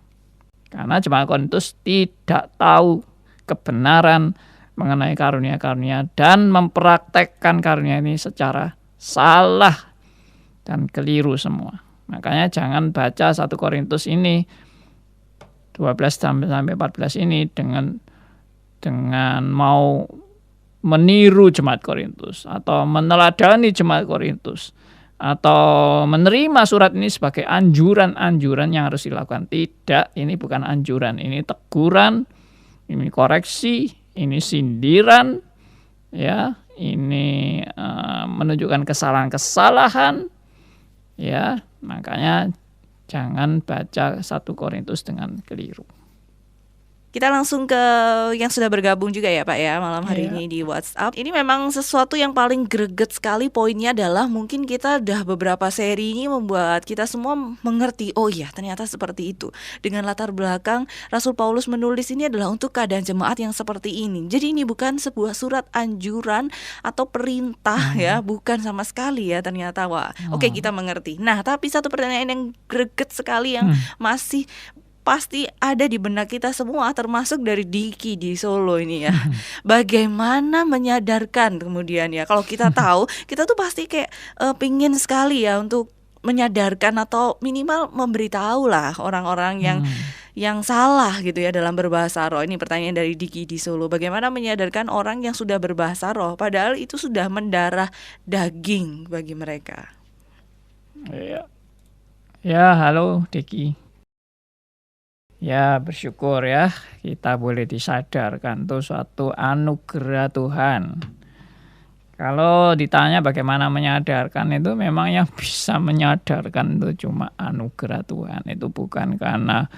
Karena jemaat Korintus tidak tahu kebenaran mengenai karunia-karunia dan mempraktekkan karunia ini secara salah dan keliru semua. Makanya jangan baca 1 Korintus ini 12 sampai 14 ini dengan mau meniru jemaat Korintus atau meneladani jemaat Korintus atau menerima surat ini sebagai anjuran-anjuran yang harus dilakukan. Tidak, ini bukan anjuran, ini teguran, ini koreksi, ini sindiran, ya, ini menunjukkan kesalahan-kesalahan, ya. Makanya jangan baca 1 Korintus dengan keliru. Kita langsung ke yang sudah bergabung juga ya Pak ya malam hari ini di WhatsApp. Ini memang sesuatu yang paling greget sekali, poinnya adalah mungkin kita udah beberapa seri ini membuat kita semua mengerti, oh iya ternyata seperti itu. Dengan latar belakang Rasul Paulus menulis ini adalah untuk keadaan jemaat yang seperti ini. Jadi ini bukan sebuah surat anjuran atau perintah ya, bukan sama sekali ya ternyata. Wah, oke, kita mengerti. Nah, tapi satu pertanyaan yang greget sekali yang masih pasti ada di benak kita semua, termasuk dari Diki di Solo ini ya. Bagaimana menyadarkan kemudian ya, kalau kita tahu, kita tuh pasti kayak pingin sekali ya untuk menyadarkan atau minimal memberitahu lah orang-orang yang salah gitu ya dalam berbahasa roh. Ini pertanyaan dari Diki di Solo. Bagaimana menyadarkan orang yang sudah berbahasa roh padahal itu sudah mendarah daging bagi mereka? Ya, halo Diki. Ya, bersyukur ya kita boleh disadarkan, itu suatu anugerah Tuhan. Kalau ditanya bagaimana menyadarkan, itu memang yang bisa menyadarkan itu cuma anugerah Tuhan. Itu bukan karena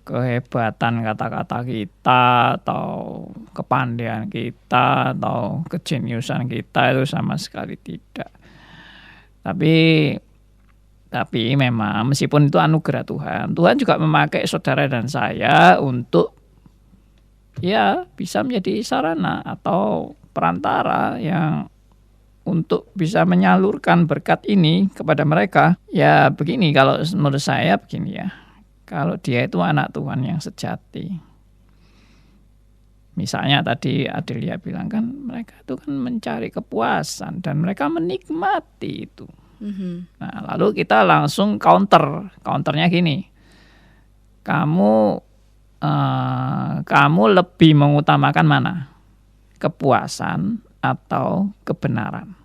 kehebatan kata-kata kita atau kepandaian kita atau kejeniusan kita, itu sama sekali tidak. Tapi memang meskipun itu anugerah Tuhan, Tuhan juga memakai saudara dan saya untuk ya bisa menjadi sarana atau perantara yang untuk bisa menyalurkan berkat ini kepada mereka. Ya begini, kalau menurut saya begini ya, kalau dia itu anak Tuhan yang sejati. Misalnya tadi Adelia bilang kan, mereka itu kan mencari kepuasan dan mereka menikmati itu. Nah, lalu kita langsung counternya gini, kamu kamu lebih mengutamakan mana? Kepuasan atau kebenaran?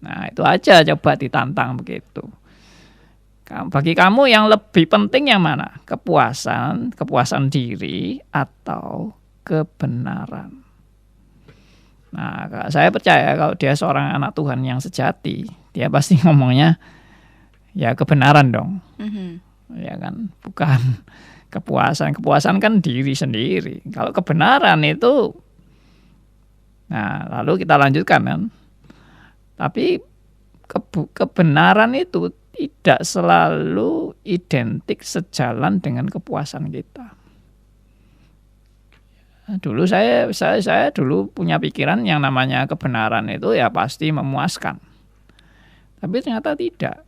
Nah, itu aja coba ditantang begitu. Bagi kamu yang lebih penting yang mana? Kepuasan diri atau kebenaran? Nah, saya percaya kalau dia seorang anak Tuhan yang sejati, dia pasti ngomongnya ya kebenaran dong. Ya kan, bukan kepuasan. Kepuasan kan diri sendiri. Kalau kebenaran itu, nah lalu kita lanjutkan kan. Tapi kebenaran itu tidak selalu identik sejalan dengan kepuasan kita. Dulu saya dulu punya pikiran yang namanya kebenaran itu ya pasti memuaskan. Tapi ternyata tidak.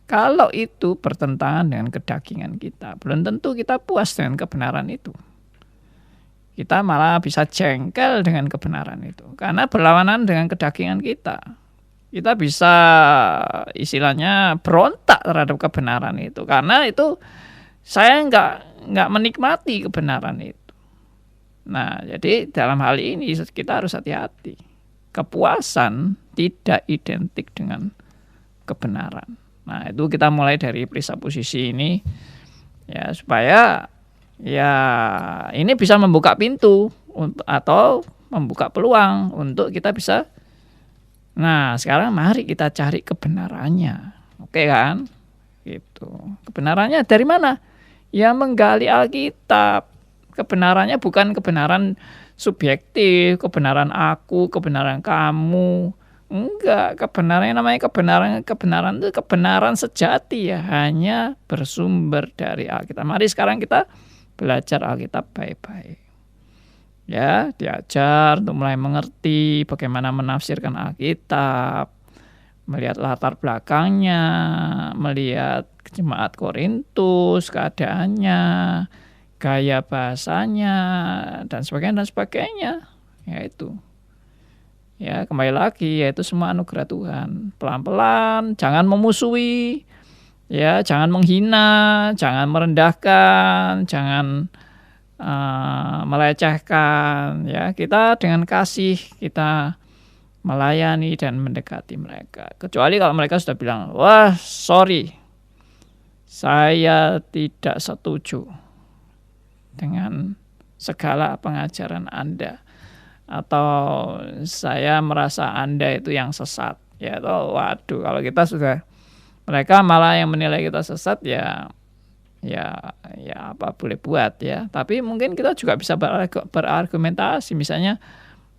Kalau itu bertentangan dengan kedagingan kita, belum tentu kita puas dengan kebenaran itu. Kita malah bisa jengkel dengan kebenaran itu. Karena berlawanan dengan kedagingan kita. Kita bisa istilahnya berontak terhadap kebenaran itu. Karena itu saya nggak menikmati kebenaran itu. Nah, jadi dalam hal ini kita harus hati-hati. Kepuasan tidak identik dengan kebenaran. Nah, itu kita mulai dari presupposisi ini ya supaya ya ini bisa membuka pintu atau membuka peluang untuk kita bisa. Nah, sekarang mari kita cari kebenarannya. Oke kan? Gitu. Kebenarannya dari mana? Ya menggali Alkitab. Kebenarannya bukan kebenaran subjektif, kebenaran aku, kebenaran kamu. Enggak, kebenarannya namanya kebenaran itu kebenaran sejati ya, hanya bersumber dari Alkitab. Mari sekarang kita belajar Alkitab baik-baik. Ya, diajar untuk mulai mengerti bagaimana menafsirkan Alkitab, melihat latar belakangnya, melihat jemaat Korintus, keadaannya, gaya bahasanya, dan sebagainya. Yaitu. Ya, kembali lagi, yaitu semua anugerah Tuhan. Pelan-pelan, jangan memusuhi, ya, jangan menghina, jangan merendahkan, jangan melecehkan. Ya, kita dengan kasih kita melayani dan mendekati mereka. Kecuali kalau mereka sudah bilang, wah, sorry, saya tidak setuju dengan segala pengajaran Anda, atau saya merasa Anda itu yang sesat. Ya, waduh, kalau kita sudah, mereka malah yang menilai kita sesat ya apa boleh buat ya. Tapi mungkin kita juga bisa berargumentasi, misalnya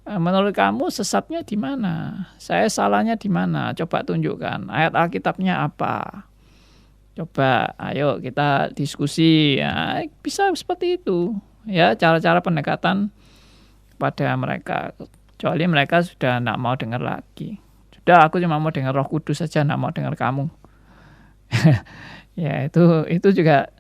menurut kamu sesatnya di mana? Saya salahnya di mana? Coba tunjukkan ayat Alkitabnya apa? Coba, ayo kita diskusi. Ya, bisa seperti itu. Ya, cara-cara pendekatan pada mereka. Kecuali mereka sudah tidak mau dengar lagi. Sudah, aku cuma mau dengar Roh Kudus saja, tidak mau dengar kamu. Ya, itu juga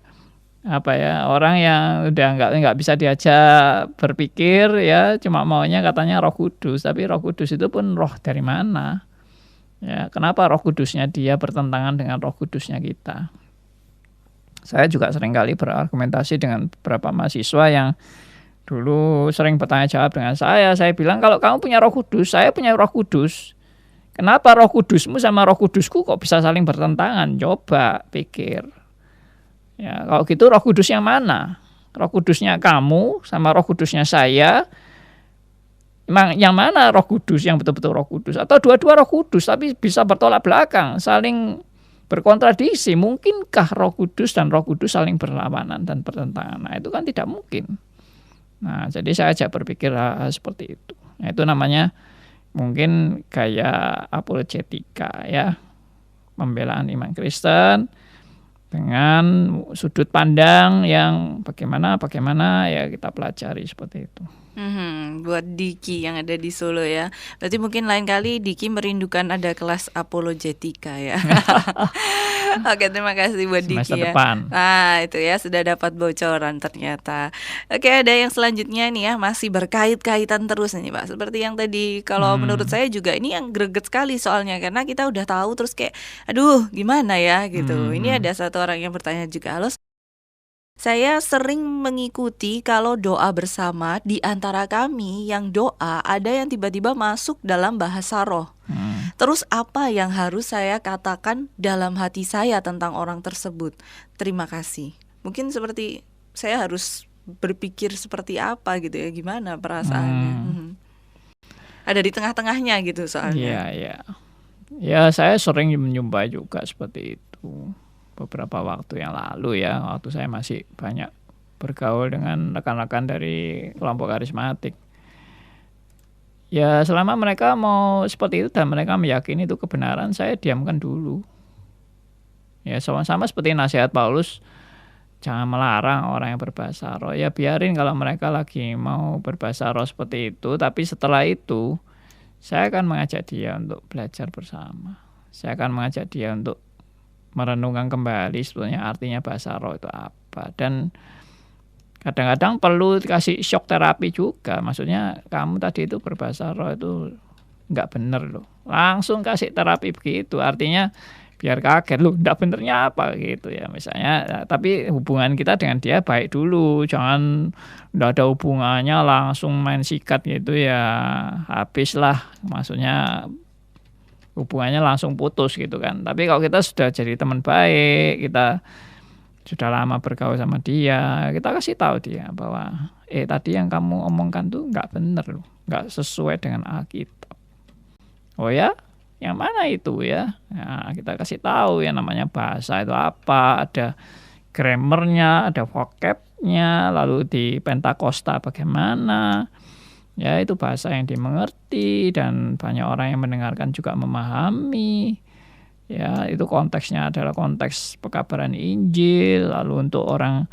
apa ya, orang yang udah nggak bisa diajak berpikir ya, cuma maunya katanya Roh Kudus. Tapi Roh Kudus itu pun roh dari mana? Ya, kenapa Roh Kudusnya dia bertentangan dengan Roh Kudusnya kita? Saya juga seringkali berargumentasi dengan beberapa mahasiswa yang dulu sering bertanya jawab dengan saya. Saya bilang, kalau kamu punya Roh Kudus, saya punya Roh Kudus. Kenapa Roh Kudusmu sama Roh Kudusku kok bisa saling bertentangan? Coba pikir. Ya, kalau gitu Roh Kudus yang mana? Roh Kudusnya kamu sama Roh Kudusnya saya. Yang mana Roh Kudus yang betul-betul Roh Kudus? Atau dua-dua Roh Kudus tapi bisa bertolak belakang, saling berkontradiksi. Mungkinkah Roh Kudus dan Roh Kudus saling berlawanan dan bertentangan? Nah, itu kan tidak mungkin. Nah, jadi saya ajak berpikir seperti itu. Nah, itu namanya mungkin gaya apologetika ya, pembelaan iman Kristen dengan sudut pandang yang bagaimana ya kita pelajari seperti itu. Buat Diki yang ada di Solo ya. Berarti mungkin lain kali Diki merindukan ada kelas apologetika ya. Oke, terima kasih buat Semester Diki ya. depan. Nah, itu ya sudah dapat bocoran ternyata. Oke, ada yang selanjutnya nih ya, masih berkait-kaitan terus nih Pak. Seperti yang tadi, kalau menurut saya juga ini yang greget sekali soalnya, karena kita udah tahu terus kayak aduh gimana ya gitu. Ini ada satu orang yang bertanya juga, halo Saya sering mengikuti kalau doa bersama di antara kami yang doa ada yang tiba-tiba masuk dalam bahasa roh. Terus apa yang harus saya katakan dalam hati saya tentang orang tersebut? Terima kasih. Mungkin seperti saya harus berpikir seperti apa gitu ya, gimana perasaannya. Ada di tengah-tengahnya gitu soalnya. Iya. Ya, saya sering menjumpai juga seperti itu. Beberapa waktu yang lalu ya, waktu saya masih banyak bergaul dengan rekan-rekan dari kelompok karismatik. Ya, selama mereka mau seperti itu dan mereka meyakini itu kebenaran, saya diamkan dulu. Ya, sama-sama seperti nasihat Paulus, jangan melarang orang yang berbahasa roh. Ya, biarin kalau mereka lagi mau berbahasa roh seperti itu, tapi setelah itu saya akan mengajak dia untuk belajar bersama. Saya akan mengajak dia untuk merenungkan kembali sebetulnya artinya bahasa roh itu apa. Dan kadang-kadang perlu dikasih shock terapi juga. Maksudnya kamu tadi itu berbahasa roh itu nggak bener loh. Langsung kasih terapi begitu. Artinya biar kaget loh, nggak benernya apa gitu ya misalnya. Tapi hubungan kita dengan dia baik dulu. Jangan nggak ada hubungannya langsung main sikat gitu ya. Habislah. Maksudnya hubungannya langsung putus gitu kan. Tapi kalau kita sudah jadi teman baik, kita sudah lama bergaul sama dia, kita kasih tahu dia bahwa tadi yang kamu omongkan tuh nggak bener loh, nggak sesuai dengan Alkitab. Oh ya, yang mana itu ya? Nah, kita kasih tahu yang namanya bahasa itu apa, ada grammarnya, ada vocabnya, lalu di Pentakosta bagaimana. Ya, itu bahasa yang dimengerti dan banyak orang yang mendengarkan juga memahami. Ya, itu konteksnya adalah konteks pekabaran Injil, lalu untuk orang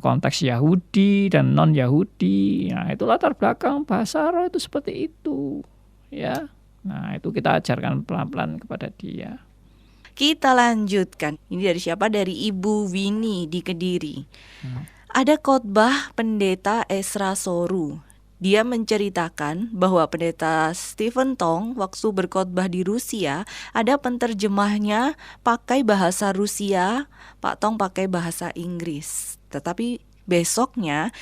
konteks Yahudi dan non-Yahudi. Nah, itu latar belakang bahasa roh itu seperti itu. Ya. Nah, itu kita ajarkan pelan-pelan kepada dia. Kita lanjutkan. Ini dari siapa? Dari Ibu Winnie di Kediri. Ada khotbah pendeta Esra Soru. Dia menceritakan bahwa pendeta Stephen Tong waktu berkhotbah di Rusia, ada penterjemahnya pakai bahasa Rusia, Pak Tong pakai bahasa Inggris. Tetapi besoknya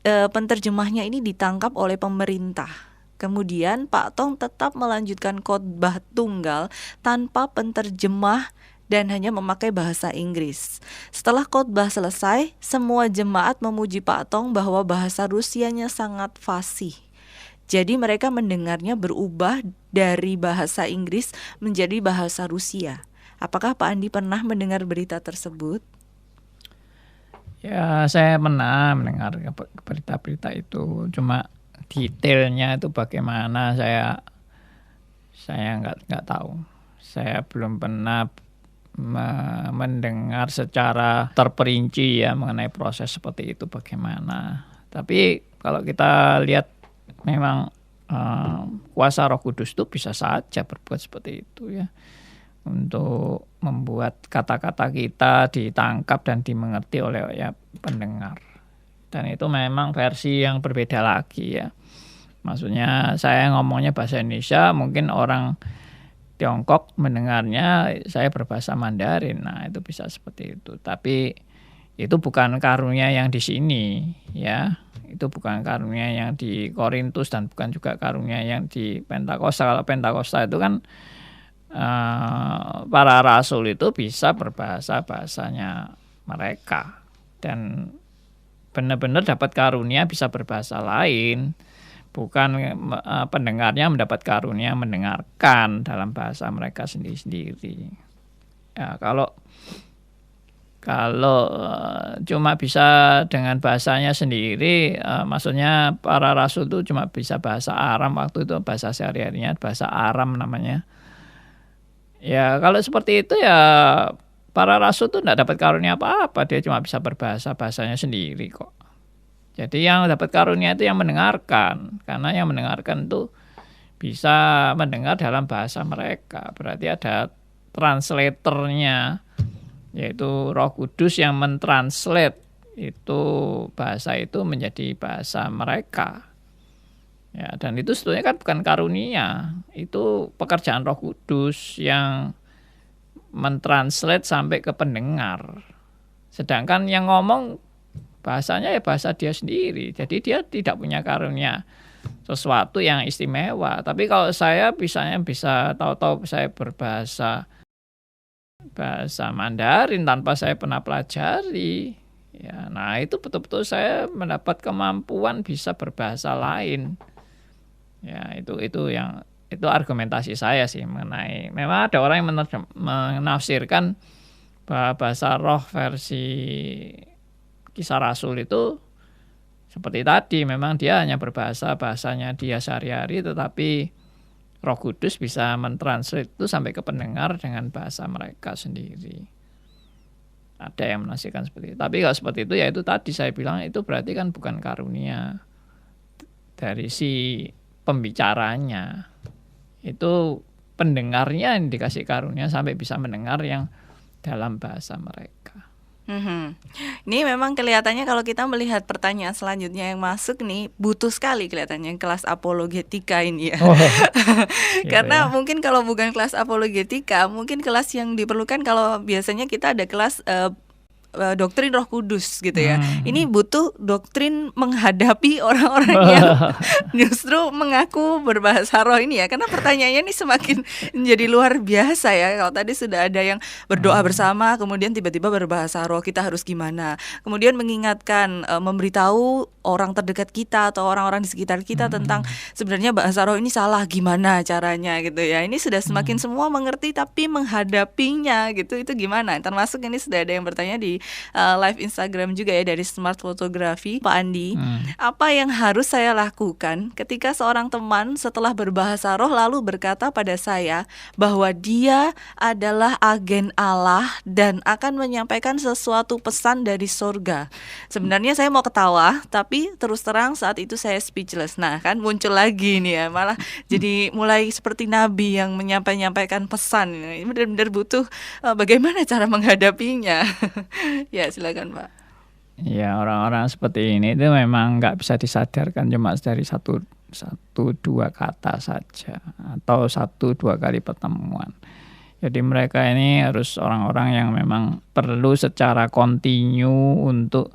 penterjemahnya ini ditangkap oleh pemerintah. Kemudian Pak Tong tetap melanjutkan khotbah tunggal tanpa penterjemah dan hanya memakai bahasa Inggris. Setelah khotbah selesai, semua jemaat memuji Pak Tong bahwa bahasa Rusianya sangat fasih. Jadi mereka mendengarnya berubah dari bahasa Inggris menjadi bahasa Rusia. Apakah Pak Andi pernah mendengar berita tersebut? Ya, saya pernah mendengar berita-berita itu. Cuma detailnya itu bagaimana saya nggak tahu. Saya belum pernah mendengar secara terperinci ya mengenai proses seperti itu bagaimana. Tapi kalau kita lihat memang kuasa Roh Kudus itu bisa saja berbuat seperti itu ya, untuk membuat kata-kata kita ditangkap dan dimengerti oleh ya pendengar. Dan itu memang versi yang berbeda lagi ya. Maksudnya saya ngomongnya bahasa Indonesia, mungkin orang Tiongkok mendengarnya saya berbahasa Mandarin. Nah, itu bisa seperti itu. Tapi itu bukan karunia yang di sini ya. Itu bukan karunia yang di Korintus dan bukan juga karunia yang di Pentakosta. Kalau Pentakosta itu kan para rasul itu bisa berbahasa bahasanya mereka dan benar-benar dapat karunia bisa berbahasa lain. Bukan pendengarnya mendapat karunia mendengarkan dalam bahasa mereka sendiri-sendiri. Ya, kalau cuma bisa dengan bahasanya sendiri, maksudnya para rasul itu cuma bisa bahasa Aram, waktu itu bahasa sehari-harinya bahasa Aram namanya. Ya, kalau seperti itu ya para rasul itu tidak dapat karunia apa-apa, dia cuma bisa berbahasa bahasanya sendiri kok. Jadi yang dapat karunia itu yang mendengarkan, karena yang mendengarkan itu bisa mendengar dalam bahasa mereka. Berarti ada translatornya, yaitu Roh Kudus yang mentranslate itu bahasa itu menjadi bahasa mereka. Ya, dan itu sebetulnya kan bukan karunia, itu pekerjaan Roh Kudus yang mentranslate sampai ke pendengar. Sedangkan yang ngomong bahasanya ya bahasa dia sendiri. Jadi dia tidak punya karunia sesuatu yang istimewa. Tapi kalau saya misalnya bisa tahu-tahu saya berbahasa Mandarin tanpa saya pernah pelajari, ya, nah itu betul-betul saya mendapat kemampuan bisa berbahasa lain. Ya, itu argumentasi saya sih mengenai, memang ada orang yang menafsirkan bahwa bahasa roh versi Kisah Rasul itu seperti tadi, memang dia hanya bahasanya dia sehari-hari, tetapi Roh Kudus bisa mentranslate itu sampai ke pendengar dengan bahasa mereka sendiri. Ada yang menafsirkan seperti itu. Tapi kalau seperti itu, ya itu tadi saya bilang, itu berarti kan bukan karunia dari si pembicaranya. Itu pendengarnya yang dikasih karunia sampai bisa mendengar yang dalam bahasa mereka. Ini memang kelihatannya kalau kita melihat pertanyaan selanjutnya yang masuk nih, butuh sekali kelihatannya kelas apologetika ini ya. Karena mungkin kalau bukan kelas apologetika, mungkin kelas yang diperlukan kalau biasanya kita ada kelas doktrin Roh Kudus gitu ya. Ini butuh doktrin menghadapi orang-orang yang justru mengaku berbahasa roh ini ya. Karena pertanyaannya ini semakin menjadi luar biasa ya. Kalau tadi sudah ada yang berdoa bersama, kemudian tiba-tiba berbahasa roh, kita harus gimana? Kemudian mengingatkan, memberitahu orang terdekat kita atau orang-orang di sekitar kita tentang sebenarnya bahasa roh ini salah, gimana caranya gitu ya. Ini sudah semakin semua mengerti, tapi menghadapinya gitu itu gimana? Termasuk ini sudah ada yang bertanya di live Instagram juga ya, dari Smart Fotografi, Pak Andi. Apa yang harus saya lakukan ketika seorang teman setelah berbahasa roh lalu berkata pada saya bahwa dia adalah agen Allah dan akan menyampaikan sesuatu pesan dari surga? Sebenarnya saya mau ketawa, tapi terus terang saat itu saya speechless. Nah kan muncul lagi nih ya, malah jadi mulai seperti nabi yang menyampaikan pesan. Ini benar-benar butuh bagaimana cara menghadapinya. Ya silakan Pak. Ya, orang-orang seperti ini itu memang nggak bisa disadarkan cuma dari satu dua kata saja atau 1-2 kali pertemuan. Jadi mereka ini harus orang-orang yang memang perlu secara kontinu untuk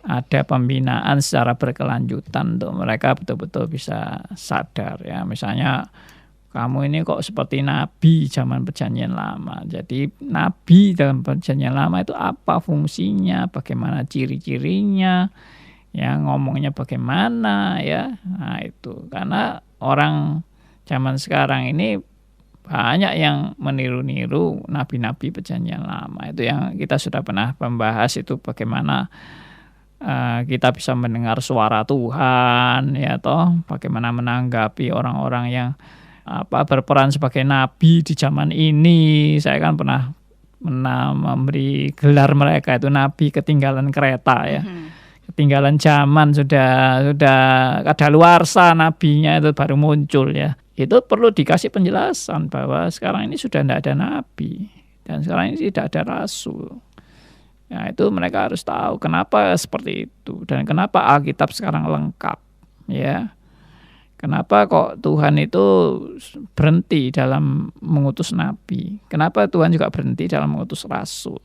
ada pembinaan secara berkelanjutan untuk mereka betul-betul bisa sadar ya. Misalnya kamu ini kok seperti nabi zaman perjanjian lama. Jadi nabi dalam perjanjian lama itu apa fungsinya, bagaimana ciri-cirinya, ya ngomongnya bagaimana ya. Nah itu karena orang zaman sekarang ini banyak yang meniru-niru nabi-nabi perjanjian lama. Itu yang kita sudah pernah membahas, itu bagaimana kita bisa mendengar suara Tuhan ya toh, bagaimana menanggapi orang-orang yang berperan sebagai nabi di zaman ini. Saya kan pernah memberi gelar mereka itu nabi ketinggalan kereta ya. Ketinggalan zaman, sudah kadaluarsa nabinya itu baru muncul ya. Itu perlu dikasih penjelasan bahwa sekarang ini sudah tidak ada nabi dan sekarang ini tidak ada rasul. Ya, itu mereka harus tahu kenapa seperti itu dan kenapa Alkitab sekarang lengkap ya. Kenapa kok Tuhan itu berhenti dalam mengutus nabi? Kenapa Tuhan juga berhenti dalam mengutus rasul?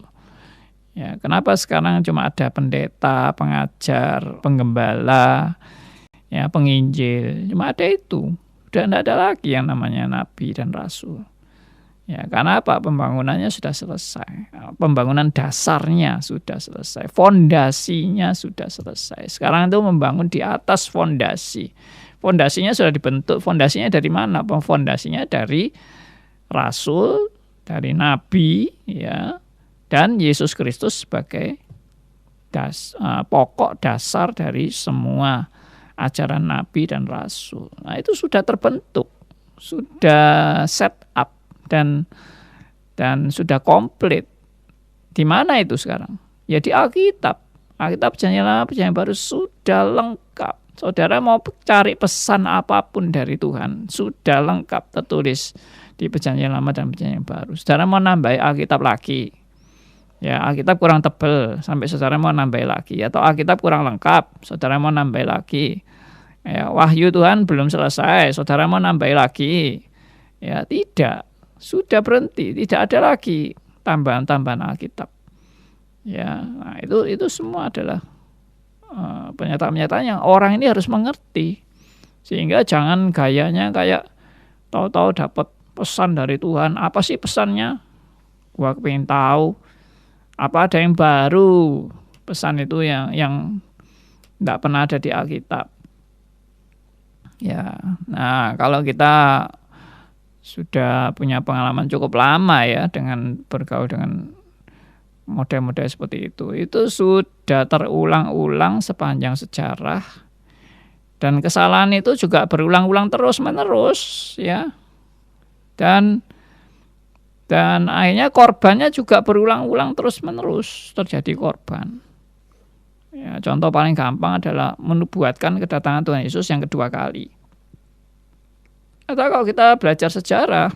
Ya, kenapa sekarang cuma ada pendeta, pengajar, penggembala, ya, penginjil? Cuma ada itu. Sudah tidak ada lagi yang namanya nabi dan rasul. Ya, karena apa? Pembangunannya sudah selesai. Pembangunan dasarnya sudah selesai. Fondasinya sudah selesai. Sekarang itu membangun di atas fondasi. Fondasinya sudah dibentuk. Fondasinya dari mana? Fondasinya dari rasul, dari nabi, ya, dan Yesus Kristus sebagai pokok dasar dari semua ajaran nabi dan rasul. Nah, itu sudah terbentuk, sudah set up dan sudah komplit. Di mana itu sekarang? Ya di Alkitab. Alkitab perjanjian lama, perjanjian baru sudah lengkap. Saudara mau cari pesan apapun dari Tuhan, sudah lengkap tertulis di perjanjian lama dan perjanjian baru. Saudara mau nambah Alkitab lagi, ya Alkitab kurang tebal, sampai saudara mau nambah lagi. Atau Alkitab kurang lengkap, saudara mau nambah lagi. Ya, wahyu Tuhan belum selesai, saudara mau nambah lagi. Ya tidak, sudah berhenti, tidak ada lagi tambahan-tambahan Alkitab. Ya, nah itu semua adalah pernyataan-pernyataan yang orang ini harus mengerti. Sehingga jangan gayanya kayak tahu-tahu dapat pesan dari Tuhan. Apa sih pesannya? Gua pengen tahu. Apa ada yang baru? Pesan itu yang tidak pernah ada di Alkitab. Ya, nah kalau kita sudah punya pengalaman cukup lama ya dengan bergaul dengan model-model seperti itu sudah terulang-ulang sepanjang sejarah, dan kesalahan itu juga berulang-ulang terus-menerus ya, dan akhirnya korbannya juga berulang-ulang terus-menerus terjadi korban. Ya, contoh paling gampang adalah menubuatkan kedatangan Tuhan Yesus yang kedua kali. Atau kalau kita belajar sejarah,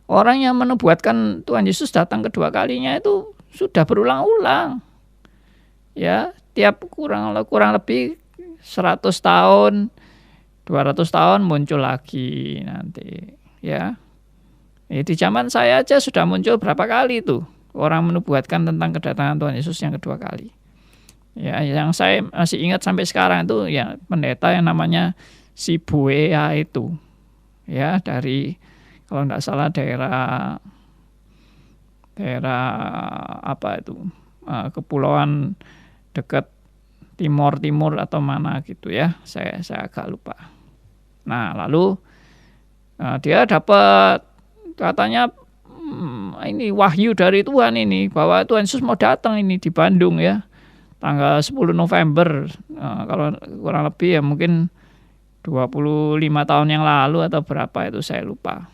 orang yang menubuatkan Tuhan Yesus datang kedua kalinya itu sudah berulang-ulang. Ya, tiap kurang lebih 100 tahun, 200 tahun muncul lagi nanti, ya. Di zaman saya aja sudah muncul berapa kali itu orang menubuatkan tentang kedatangan Tuhan Yesus yang kedua kali. Ya, yang saya masih ingat sampai sekarang itu ya pendeta yang namanya si Buea itu. Ya, dari kalau tidak salah daerah apa itu, kepulauan dekat timur atau mana gitu ya, saya agak lupa. Nah, lalu dia dapat katanya ini wahyu dari Tuhan ini bahwa Tuhan Yesus mau datang ini di Bandung ya, tanggal 10 November. Kalau kurang lebih ya mungkin 25 tahun yang lalu atau berapa itu saya lupa.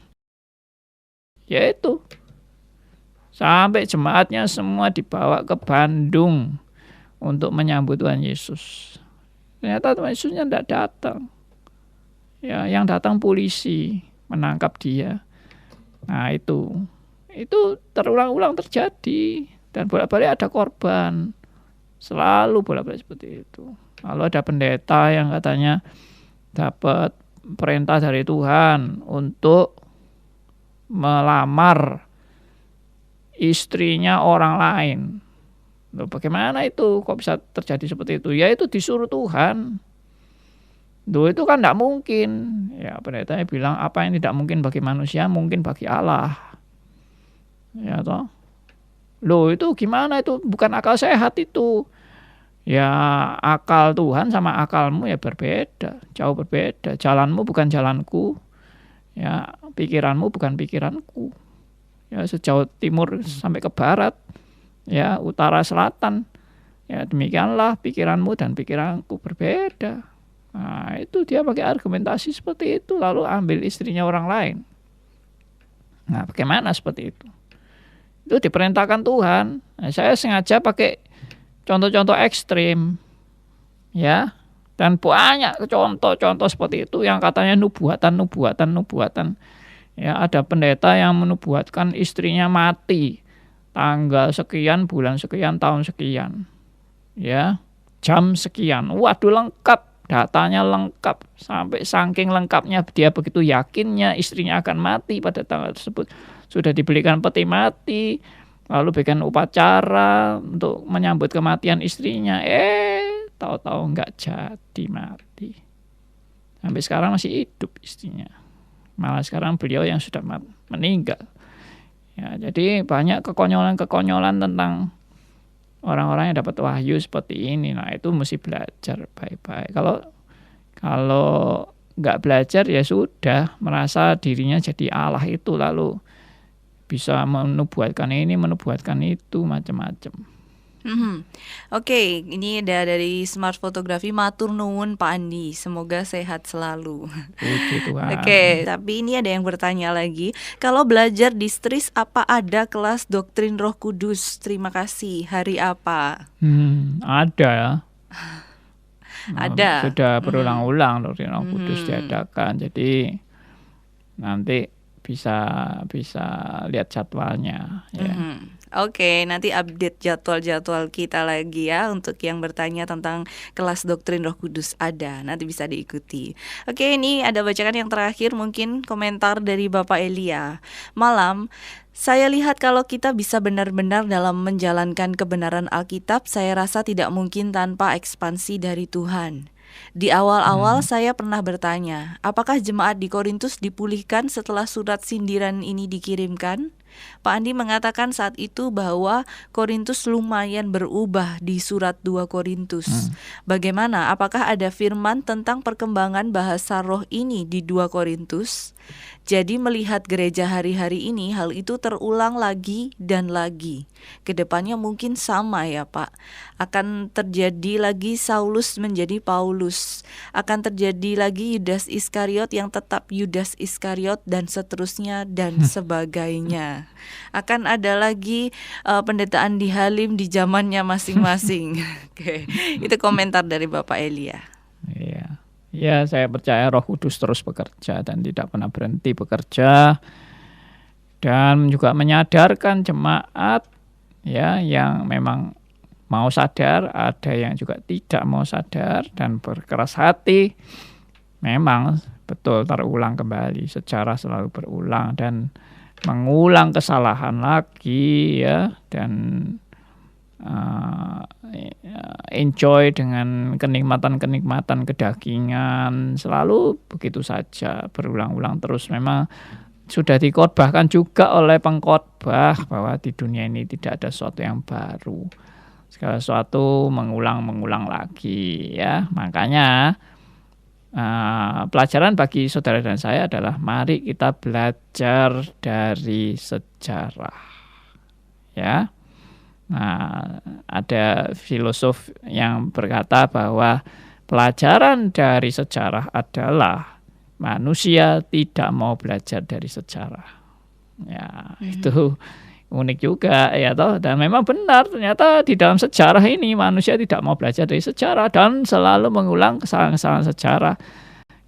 Yaitu sampai jemaatnya semua dibawa ke Bandung untuk menyambut Tuhan Yesus. Ternyata Tuhan Yesusnya tidak datang. Ya, yang datang polisi menangkap dia. Nah, itu terulang-ulang terjadi dan bolak-balik ada korban. Selalu bolak-balik seperti itu. Lalu ada pendeta yang katanya dapat perintah dari Tuhan untuk melamar istrinya orang lain. Loh, bagaimana itu? Kok bisa terjadi seperti itu? Ya itu disuruh Tuhan. Loh, itu kan tidak mungkin. Ya, pendetanya bilang apa yang tidak mungkin bagi manusia mungkin bagi Allah. Ya toh. Loh, itu gimana itu? Bukan akal sehat itu. Ya, akal Tuhan sama akalmu ya berbeda, jauh berbeda. Jalanmu bukan jalanku. Ya, pikiranmu bukan pikiranku. Ya, sejauh timur sampai ke barat. Ya, utara selatan. Ya, demikianlah pikiranmu dan pikiranku berbeda. Nah, itu dia pakai argumentasi seperti itu lalu ambil istrinya orang lain. Nah, bagaimana seperti itu? Itu diperintahkan Tuhan. Nah, saya sengaja pakai contoh-contoh ekstrim, ya, dan banyak contoh-contoh seperti itu yang katanya nubuatan. Ya, ada pendeta yang menubuatkan istrinya mati tanggal sekian, bulan sekian, tahun sekian, ya, jam sekian. Waduh, lengkap, datanya lengkap, sampai saking lengkapnya dia begitu yakinnya istrinya akan mati pada tanggal tersebut. Sudah dibelikan peti mati, lalu bikin upacara untuk menyambut kematian istrinya. Tahu-tahu nggak jadi mati. Sampai sekarang masih hidup istrinya. Malah sekarang beliau yang sudah meninggal. Ya, jadi banyak kekonyolan-kekonyolan tentang orang-orang yang dapat wahyu seperti ini. Nah, itu mesti belajar baik-baik. Kalau nggak belajar ya sudah merasa dirinya jadi Allah itu lalu bisa menubuatkan ini, menubuatkan itu, macam-macam. Oke, ini ada dari Smart Fotografi, matur nuwun Pak Andi, semoga sehat selalu. Puji Tuhan. Oke, tapi ini ada yang bertanya lagi, kalau belajar di STRIS apa ada kelas doktrin Roh Kudus? Terima kasih. Hari apa? Ada ya. Ada. Sudah berulang-ulang doktrin Roh Kudus diadakan. Jadi nanti bisa lihat jadwalnya ya. Oke, nanti update jadwal-jadwal kita lagi ya untuk yang bertanya tentang kelas doktrin Roh Kudus ada, nanti bisa diikuti. Oke, ini ada bacaan yang terakhir mungkin komentar dari Bapak Elia. Malam, saya lihat kalau kita bisa benar-benar dalam menjalankan kebenaran Alkitab, saya rasa tidak mungkin tanpa ekspansi dari Tuhan. Di awal-awal saya pernah bertanya, apakah jemaat di Korintus dipulihkan setelah surat sindiran ini dikirimkan? Pak Andi mengatakan saat itu bahwa Korintus lumayan berubah di surat 2 Korintus. Bagaimana? Apakah ada firman tentang perkembangan bahasa roh ini di 2 Korintus? Jadi melihat gereja hari-hari ini, hal itu terulang lagi dan lagi. Kedepannya mungkin sama ya Pak. Akan terjadi lagi Saulus menjadi Paulus. Akan terjadi lagi Yudas Iskariot yang tetap Yudas Iskariot dan seterusnya dan sebagainya. Akan ada lagi pendetaan di Halim di zamannya masing-masing. Oke, itu komentar dari Bapak Elia. Iya. Ya, saya percaya Roh Kudus terus bekerja dan tidak pernah berhenti bekerja, dan juga menyadarkan jemaat ya yang memang mau sadar, ada yang juga tidak mau sadar dan berkeras hati. Memang betul terulang kembali, sejarah selalu berulang dan mengulang kesalahan lagi ya, dan enjoy dengan kenikmatan-kenikmatan kedagingan, selalu begitu saja berulang-ulang terus. Memang sudah dikhotbahkan juga oleh pengkhotbah bahwa di dunia ini tidak ada sesuatu yang baru, segala sesuatu mengulang-mengulang lagi ya. Makanya pelajaran bagi saudara dan saya adalah mari kita belajar dari sejarah ya. Nah, ada filosof yang berkata bahwa pelajaran dari sejarah adalah manusia tidak mau belajar dari sejarah. Ya, itu unik juga ya toh, dan memang benar ternyata di dalam sejarah ini manusia tidak mau belajar dari sejarah dan selalu mengulang kesalahan-kesalahan sejarah.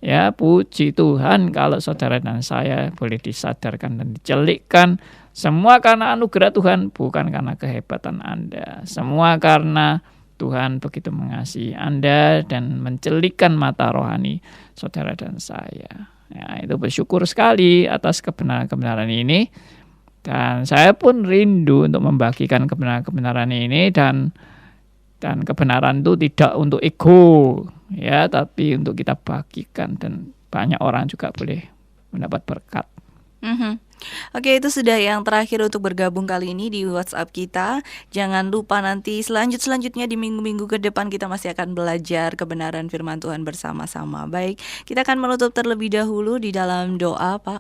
Ya, puji Tuhan kalau saudara dan saya boleh disadarkan dan dicelikkan. Semua karena anugerah Tuhan, bukan karena kehebatan Anda. Semua karena Tuhan begitu mengasihi Anda dan mencelikkan mata rohani saudara dan saya. Ya, itu bersyukur sekali atas kebenaran-kebenaran ini. Dan saya pun rindu untuk membagikan kebenaran-kebenaran ini, dan kebenaran itu tidak untuk ego ya, tapi untuk kita bagikan dan banyak orang juga boleh mendapat berkat. Oke, itu sudah yang terakhir untuk bergabung kali ini di WhatsApp kita. Jangan lupa nanti selanjutnya di minggu-minggu ke depan kita masih akan belajar kebenaran firman Tuhan bersama-sama. Baik, kita akan menutup terlebih dahulu di dalam doa, Pak.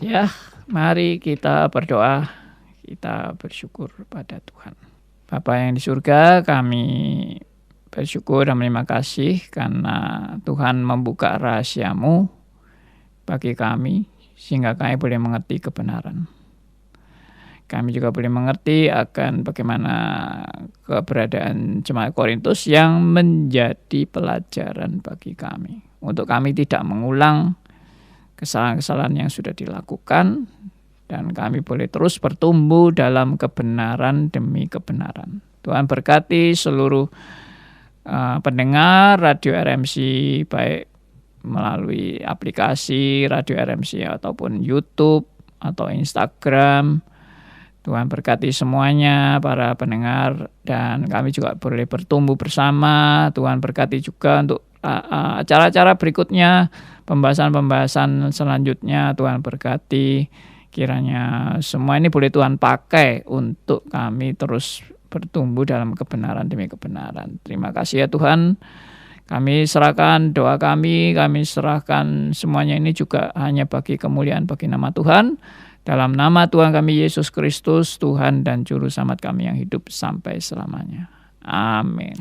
Ya, mari kita berdoa, kita bersyukur pada Tuhan. Bapa yang di surga, kami bersyukur dan terima kasih karena Tuhan membuka rahasia-Mu bagi kami, sehingga kami boleh mengerti kebenaran. Kami juga boleh mengerti akan bagaimana keberadaan jemaat Korintus yang menjadi pelajaran bagi kami. Untuk kami tidak mengulang kesalahan-kesalahan yang sudah dilakukan, dan kami boleh terus bertumbuh dalam kebenaran demi kebenaran. Tuhan berkati seluruh pendengar Radio RMC, baik melalui aplikasi Radio RMC ataupun YouTube atau Instagram. Tuhan berkati semuanya para pendengar, dan kami juga boleh bertumbuh bersama. Tuhan berkati juga untuk acara-acara berikutnya, pembahasan-pembahasan selanjutnya. Tuhan berkati, kiranya semua ini boleh Tuhan pakai untuk kami terus bertumbuh dalam kebenaran demi kebenaran. Terima kasih ya Tuhan. Kami serahkan doa kami serahkan semuanya ini juga hanya bagi kemuliaan bagi nama Tuhan. Dalam nama Tuhan kami Yesus Kristus, Tuhan dan Juru Selamat kami yang hidup sampai selamanya. Amin.